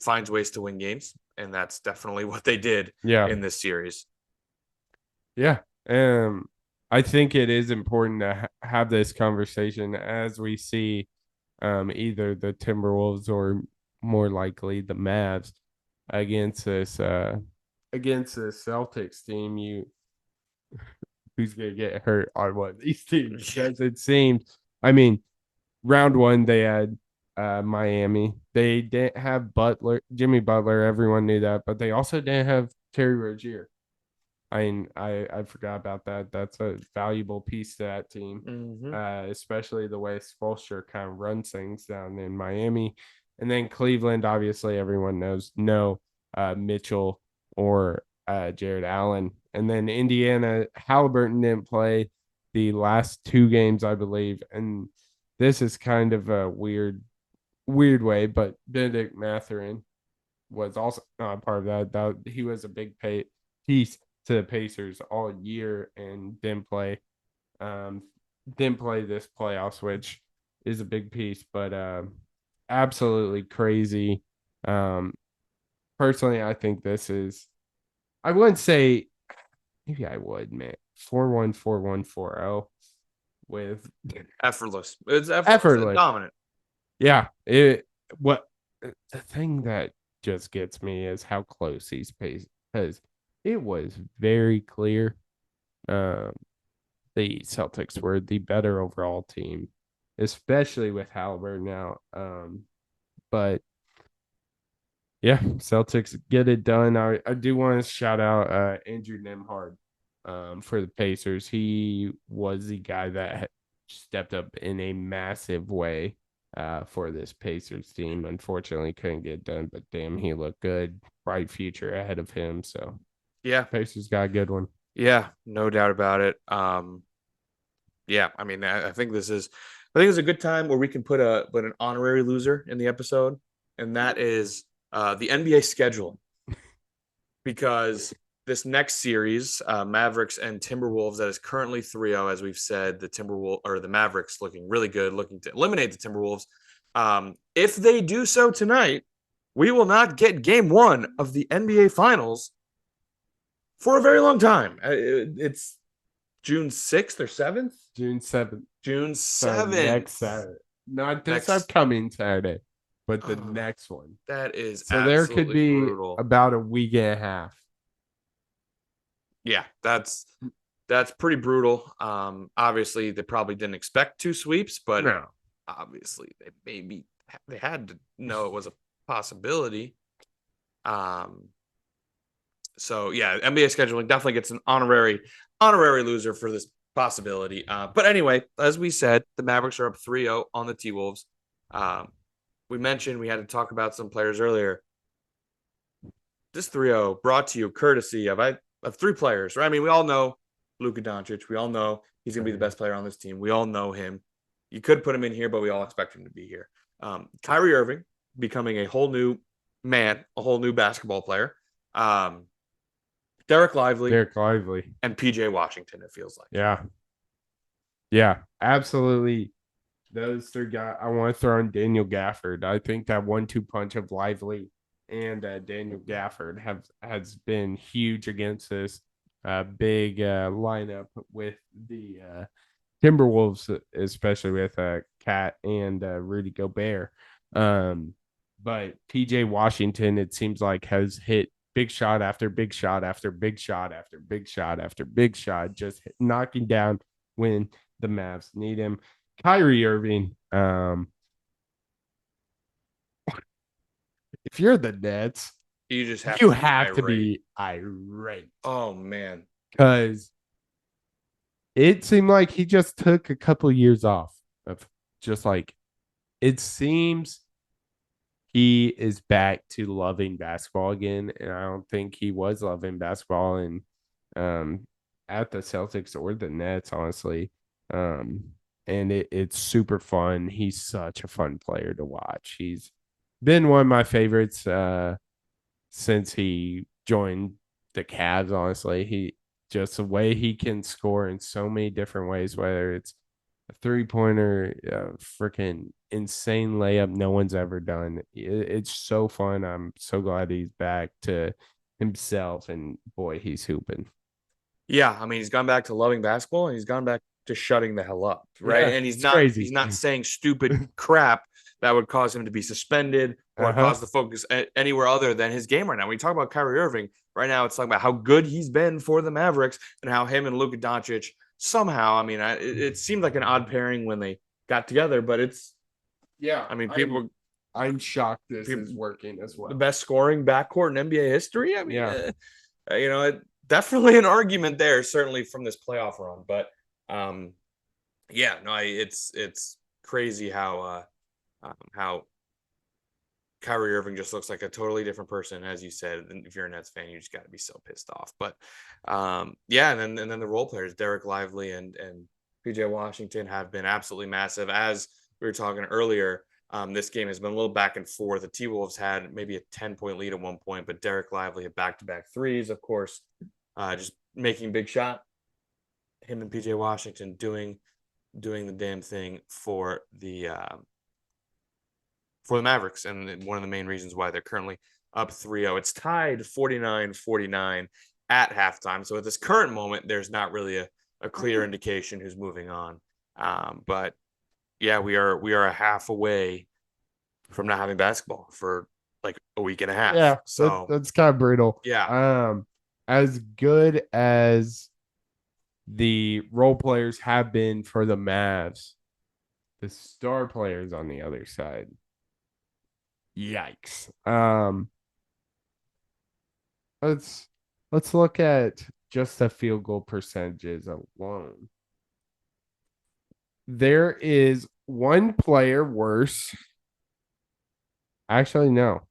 finds ways to win games. And that's definitely what they did in this series. Yeah. I think it is important to have this conversation as we see either the Timberwolves or more likely the Mavs against this Celtics team. Who's gonna get hurt on one of these teams? Because it seemed, I mean, round 1 they had Miami. They didn't have Jimmy Butler. Everyone knew that, but they also didn't have Terry Rozier. I forgot about that. That's a valuable piece to that team, especially the way Spoelstra kind of runs things down in Miami. And then Cleveland, obviously, everyone knows no Mitchell or Jared Allen. And then Indiana, Halliburton didn't play the last 2 games, I believe. And this is kind of a weird way, but Benedict Mathurin was also not part of that. He was a big piece to the Pacers all year and didn't play this playoffs, which is a big piece, but absolutely crazy. Personally, I think this is, I wouldn't say, maybe I would, man. 4-1, 4-1, 4-0 with effortless. It's effortless. Dominant. Yeah. The thing that just gets me is how close these Pacers, because it was very clear the Celtics were the better overall team, especially with Halliburton now. But yeah, Celtics get it done. I do want to shout out Andrew Nembhard for the Pacers. He was the guy that stepped up in a massive way for this Pacers team. Unfortunately, couldn't get done, but damn, he looked good. Bright future ahead of him. So yeah, Pacers got a good one. Yeah, no doubt about it. Yeah, I mean, I think it's a good time where we can put an honorary loser in the episode, and that is the NBA schedule, because this next series, Mavericks and Timberwolves, that is currently 3-0, as we've said. The Mavericks looking really good, looking to eliminate the Timberwolves. If they do so tonight, we will not get game 1 of the NBA Finals for a very long time. It's June 6th or 7th? June 7th. June 7th. Next Saturday. Not this upcoming Saturday, but the next one. That is so there could be brutal. About a week and a half. Yeah, that's pretty brutal. Obviously, they probably didn't expect 2 sweeps, but obviously they had to know it was a possibility. So yeah, NBA scheduling definitely gets an honorary loser for this possibility. But anyway, as we said, the Mavericks are up 3-0 on the T-Wolves. We mentioned we had to talk about some players earlier. This 3-0 brought to you courtesy of three players, right? I mean, we all know Luka Doncic. We all know he's going to be the best player on this team. We all know him. You could put him in here, but we all expect him to be here. Kyrie Irving becoming a whole new man, a whole new basketball player. Derek Lively Derek Lively. and PJ Washington, it feels like. Yeah. Yeah, absolutely. Those three guys. I want to throw in Daniel Gafford. I think that 1-2 punch of Lively and Daniel Gafford has been huge against this big lineup with the Timberwolves, especially with Cat and Rudy Gobert. But PJ Washington, it seems like, has hit big shot after big shot after big shot after big shot after big shot, just knocking down when the Mavs need him. Kyrie Irving, if you're the Nets, You just have you to have to be irate. Oh man. Because it seemed like he just took a couple years off of just like, it seems he is back to loving basketball again. And I don't think he was loving basketball in at the Celtics or the Nets, honestly. And it's super fun. He's such a fun player to watch. He's been one of my favorites since he joined the Cavs, honestly. He just the way he can score in so many different ways, whether it's a three-pointer, freaking insane layup no one's ever done. It's so fun. I'm so glad he's back to himself, and boy, he's hooping. Yeah, I mean, he's gone back to loving basketball and he's gone back to shutting the hell up, right? Yeah, And it's crazy. he's not saying stupid crap that would cause him to be suspended or cause the focus anywhere other than his game right now. When you talk about Kyrie Irving, right now it's talking about how good he's been for the Mavericks and how him and Luka Doncic somehow, I mean, it seemed like an odd pairing when they got together, but it's Yeah, I mean, I'm shocked this is working as well. The best scoring backcourt in NBA history. I mean, Yeah. Definitely an argument there, certainly from this playoff run. But yeah, no, it's crazy how Kyrie Irving just looks like a totally different person, as you said. And if you're a Nets fan, you just got to be so pissed off. But yeah, and then the role players, Derek Lively and PJ Washington, have been absolutely massive. As we were talking earlier, this game has been a little back and forth. The T-Wolves had maybe a 10-point lead at one point, but Derek Lively had back-to-back threes, of course, just making big shot. Him and PJ Washington doing the damn thing for the Mavericks, and one of the main reasons why they're currently up 3-0. It's tied 49-49 at halftime. So at this current moment, there's not really a clear indication who's moving on. But yeah, we are a half away from not having basketball for like a week and a half. Yeah, so that's kind of brutal. Yeah. As good as the role players have been for the Mavs, the star players on the other side, yikes. Let's look at just the field goal percentages alone. There is one player worse. Actually, no,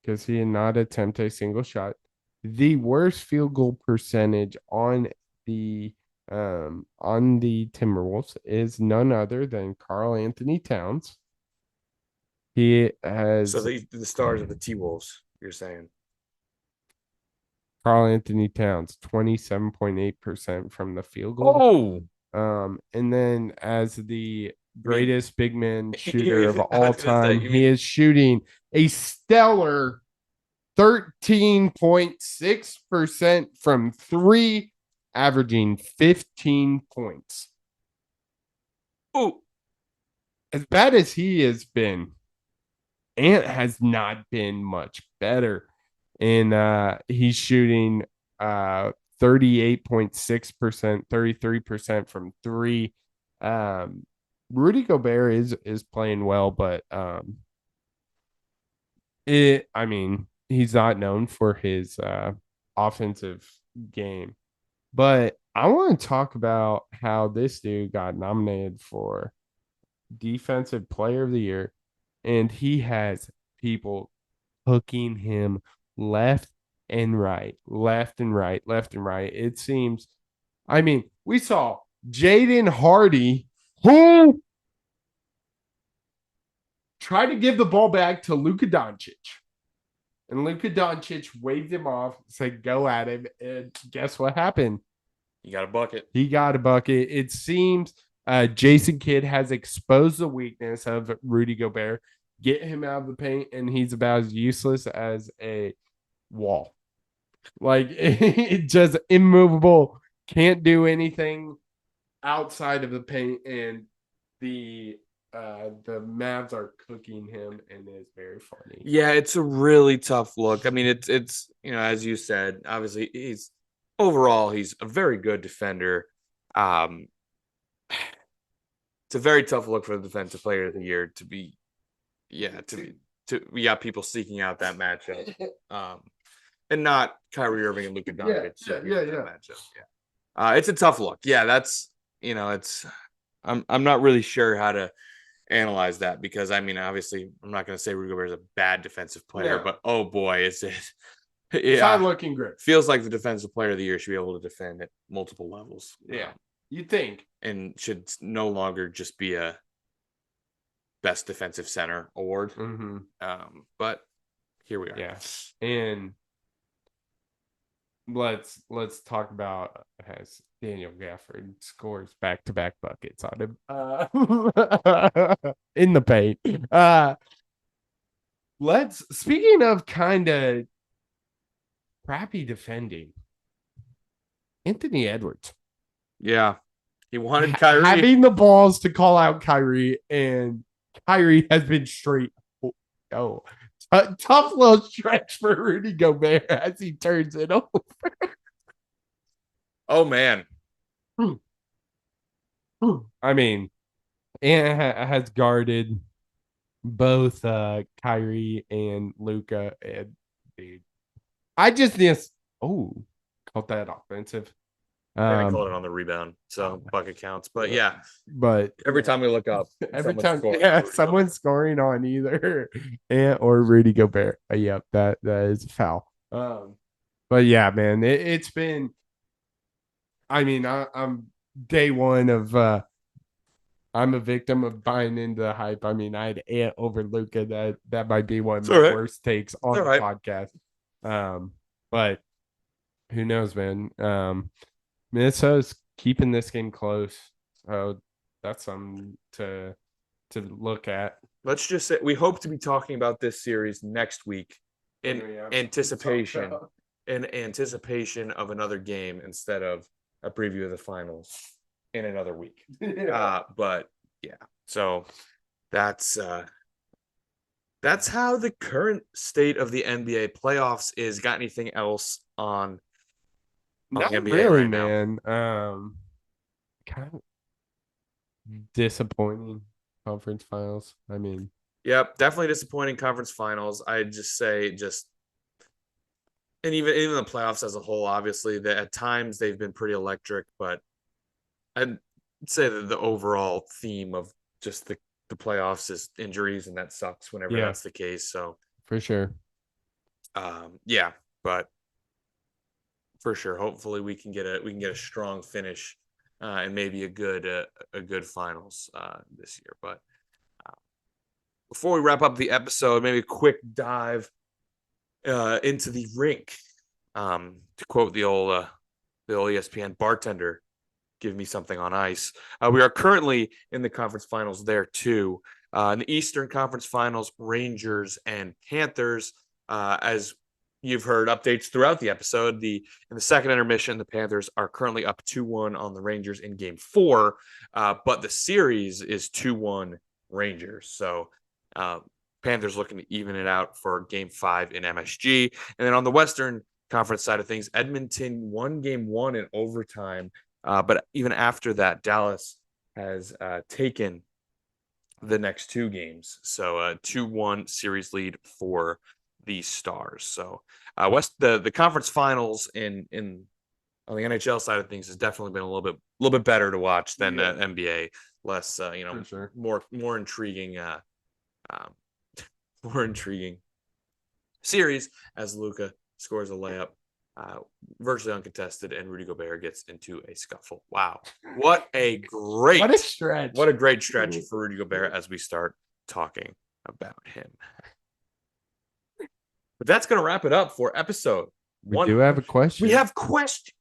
because he did not attempt a single shot. The worst field goal percentage on the Timberwolves is none other than Karl Anthony Towns. He has the stars of the T-Wolves, you're saying. Karl Anthony Towns, 27.8% from the field goal. And then as the greatest big man shooter of all time, he is shooting a stellar 13.6% from three, averaging 15 points. Oh, as bad as he has been, Ant has not been much better. And he's shooting 38.6%, 33% from three. Rudy Gobert is playing well, but he's not known for his offensive game. But I want to talk about how this dude got nominated for Defensive Player of the Year, and he has people hooking him left and right, left and right, left and right. It seems, I mean, we saw Jaden Hardy, who tried to give the ball back to Luka Doncic. And Luka Doncic waved him off, said, go at him. And guess what happened? You got a bucket. He got a bucket. It seems Jason Kidd has exposed the weakness of Rudy Gobert, get him out of the paint, and he's about as useless as a wall. Like, it just immovable, can't do anything outside of the paint, and the Mavs are cooking him, and it's very funny. Yeah, it's a really tough look. I mean, it's as you said, obviously he's a very good defender. Um, it's a very tough look for the defensive player of the year to be, we got people seeking out that matchup, and not Kyrie Irving and Luka Doncic. Yeah. Matchup. Yeah, it's a tough look. Yeah, that's it's. I'm not really sure how to analyze that because I mean, obviously, I'm not going to say Rudy Gobert is a bad defensive player, but oh boy, is it. It's not looking great. Feels like the defensive player of the year should be able to defend at multiple levels. Yeah, you think, and should no longer just be a best defensive center award. Mm-hmm. But here we are. Yeah, and let's talk about as Daniel Gafford scores back-to-back buckets on him in the paint. Speaking of kind of crappy defending, Anthony Edwards. Yeah. He wanted Kyrie. Having the balls to call out Kyrie, and Kyrie has been straight. Tough little stretch for Rudy Gobert as he turns it over. Oh, man. I mean, and has guarded both Kyrie and Luka. And dude, called that offensive. I called it on the rebound, so bucket counts. But yeah, but every time we look up, someone's scoring on either or Rudy Gobert. Yep, that is a foul. But yeah, man, it's been. I mean, I'm day one of. I'm a victim of buying into the hype. I mean, I had Ant over Luka. That might be one of my worst takes on the podcast. But who knows, man? Minnesota's keeping this game close, so that's something to look at. Let's just say we hope to be talking about this series next week in anticipation of another game instead of a preview of the finals in another week. But yeah, so that's how the current state of the NBA playoffs is. Got anything else on Not NBA really, right man. Kind of disappointing conference finals. I mean, yep, definitely disappointing conference finals. I'd just say and even the playoffs as a whole, obviously, that at times they've been pretty electric, but I'd say that the overall theme of just the playoffs is injuries, and that sucks whenever that's the case. So for sure. But for sure, hopefully we can get a strong finish and maybe a good finals this year. But before we wrap up the episode, maybe a quick dive into the rink. To quote the old ESPN bartender, give me something on ice. We are currently in the conference finals there too. In the Eastern Conference Finals, Rangers and Panthers. As you've heard updates throughout the episode, in the second intermission, the Panthers are currently up 2-1 on the Rangers in Game 4, but the series is 2-1 Rangers. So Panthers looking to even it out for Game 5 in MSG. And then on the Western Conference side of things, Edmonton won Game 1 in overtime. But even after that, Dallas has taken the next two games. So a 2-1 series lead for the Stars. So the conference finals in on the NHL side of things has definitely been a little bit better to watch than NBA. Less, For sure. more intriguing, um, more intriguing series as Luka scores a layup, uh, virtually uncontested, and Rudy Gobert gets into a scuffle. Wow, what a great stretch! what a great stretch for Rudy Gobert as we start talking about him. But that's going to wrap it up for episode We one. do have a question. We have questions.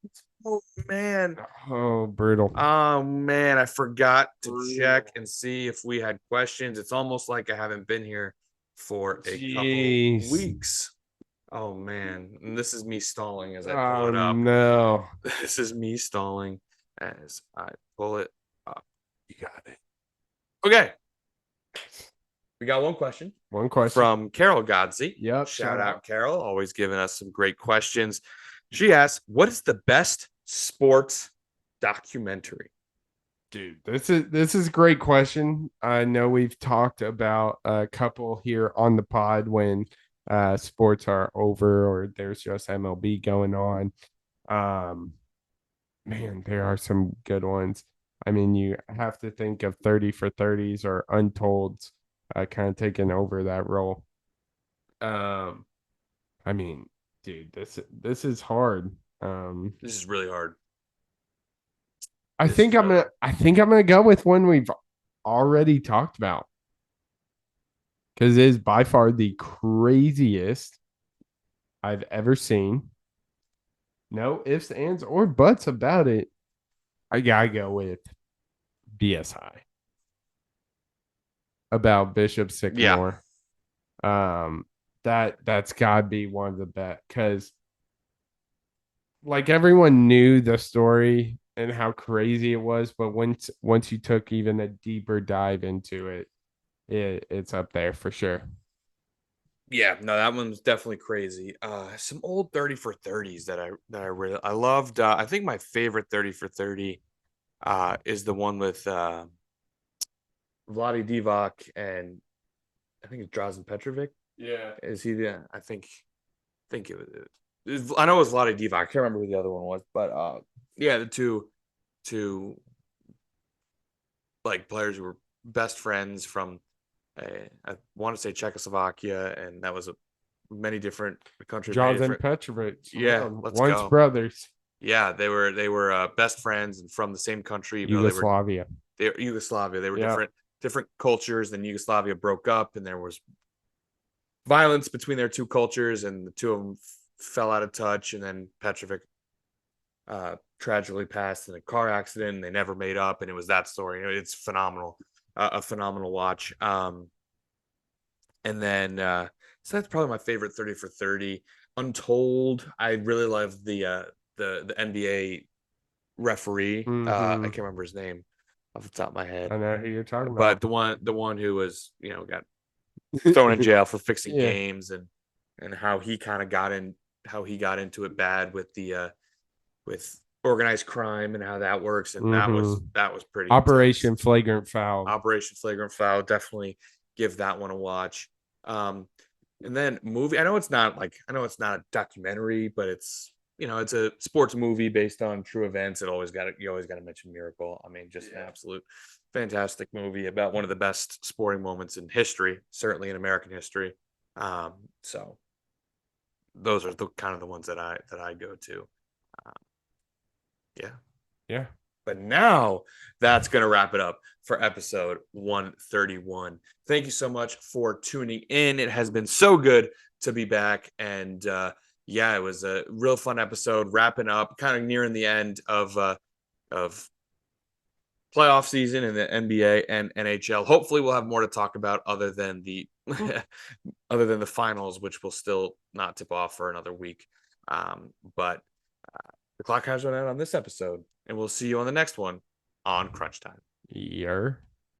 Oh man. Oh, brutal. Oh man, I forgot to Brutal. check and see if we had questions. It's almost like I haven't been here for a Jeez. couple weeks. Oh man, and this is me stalling as I pull Oh it up. no. This is me stalling as I pull it up. You got it. Okay. We got one question. One question. From Carol Godsey. Yep. Shout out Carol, always giving us some great questions. She asks, what is the best sports documentary? Dude, this is a great question. I know we've talked about a couple here on the pod when sports are over or there's just MLB going on. Man, there are some good ones. I mean, you have to think of 30 for 30s or Untolds kind of taking over that role. I mean, dude, this is hard. This is really hard. I think I'm gonna go with one we've already talked about because it is by far the craziest I've ever seen. No ifs, ands, or buts about it. I gotta go with BSI about Bishop Sycamore. That's gotta be one of the best because like everyone knew the story and how crazy it was, but once you took even a deeper dive into it, it's up there for sure. Yeah, no, that one's definitely crazy. Some old 30 for 30s that I really I loved. I think my favorite 30 for 30 is the one with Vlade Divac and I think it's Drazen Petrovic. Yeah. Is he the think it was I know it was Vlade Divac. I can't remember who the other one was, but yeah, the two like players who were best friends from I want to say Czechoslovakia, and that was many different countries. Drazen Petrovic. Yeah, let's once go. brothers. Yeah, they were best friends and from the same country. Even Yugoslavia. They were Yugoslavia. They were Yeah. different cultures. Then Yugoslavia broke up, and there was violence between their two cultures, and the two of them fell out of touch. And then Petrovic tragically passed in a car accident, and they never made up. And it was that story. It's phenomenal, a phenomenal watch. And then so that's probably my favorite 30 for 30. Untold. I really love the NBA referee. I can't remember his name off the top of my head. I know who you're talking But about. the one who was, got thrown in jail for fixing games and how he kind of got into it bad with the with organized crime and how that works. And that was pretty Operation intense. Flagrant Foul. Operation Flagrant Foul. Definitely give that one a watch. And then movie. I know it's not a documentary, but it's it's a sports movie based on true events. You always got to mention Miracle. I mean, just an absolute fantastic movie about one of the best sporting moments in history, certainly in American history. So those are the kind of the ones that I go to. Yeah. But now that's going to wrap it up for episode 131. Thank you so much for tuning in. It has been so good to be back. And it was a real fun episode, wrapping up, kind of nearing the end of playoff season in the NBA and NHL. Hopefully we'll have more to talk about other than the finals, which will still not tip off for another week. But the clock has run out on this episode, and we'll see you on the next one on Crunch Time. Yeah.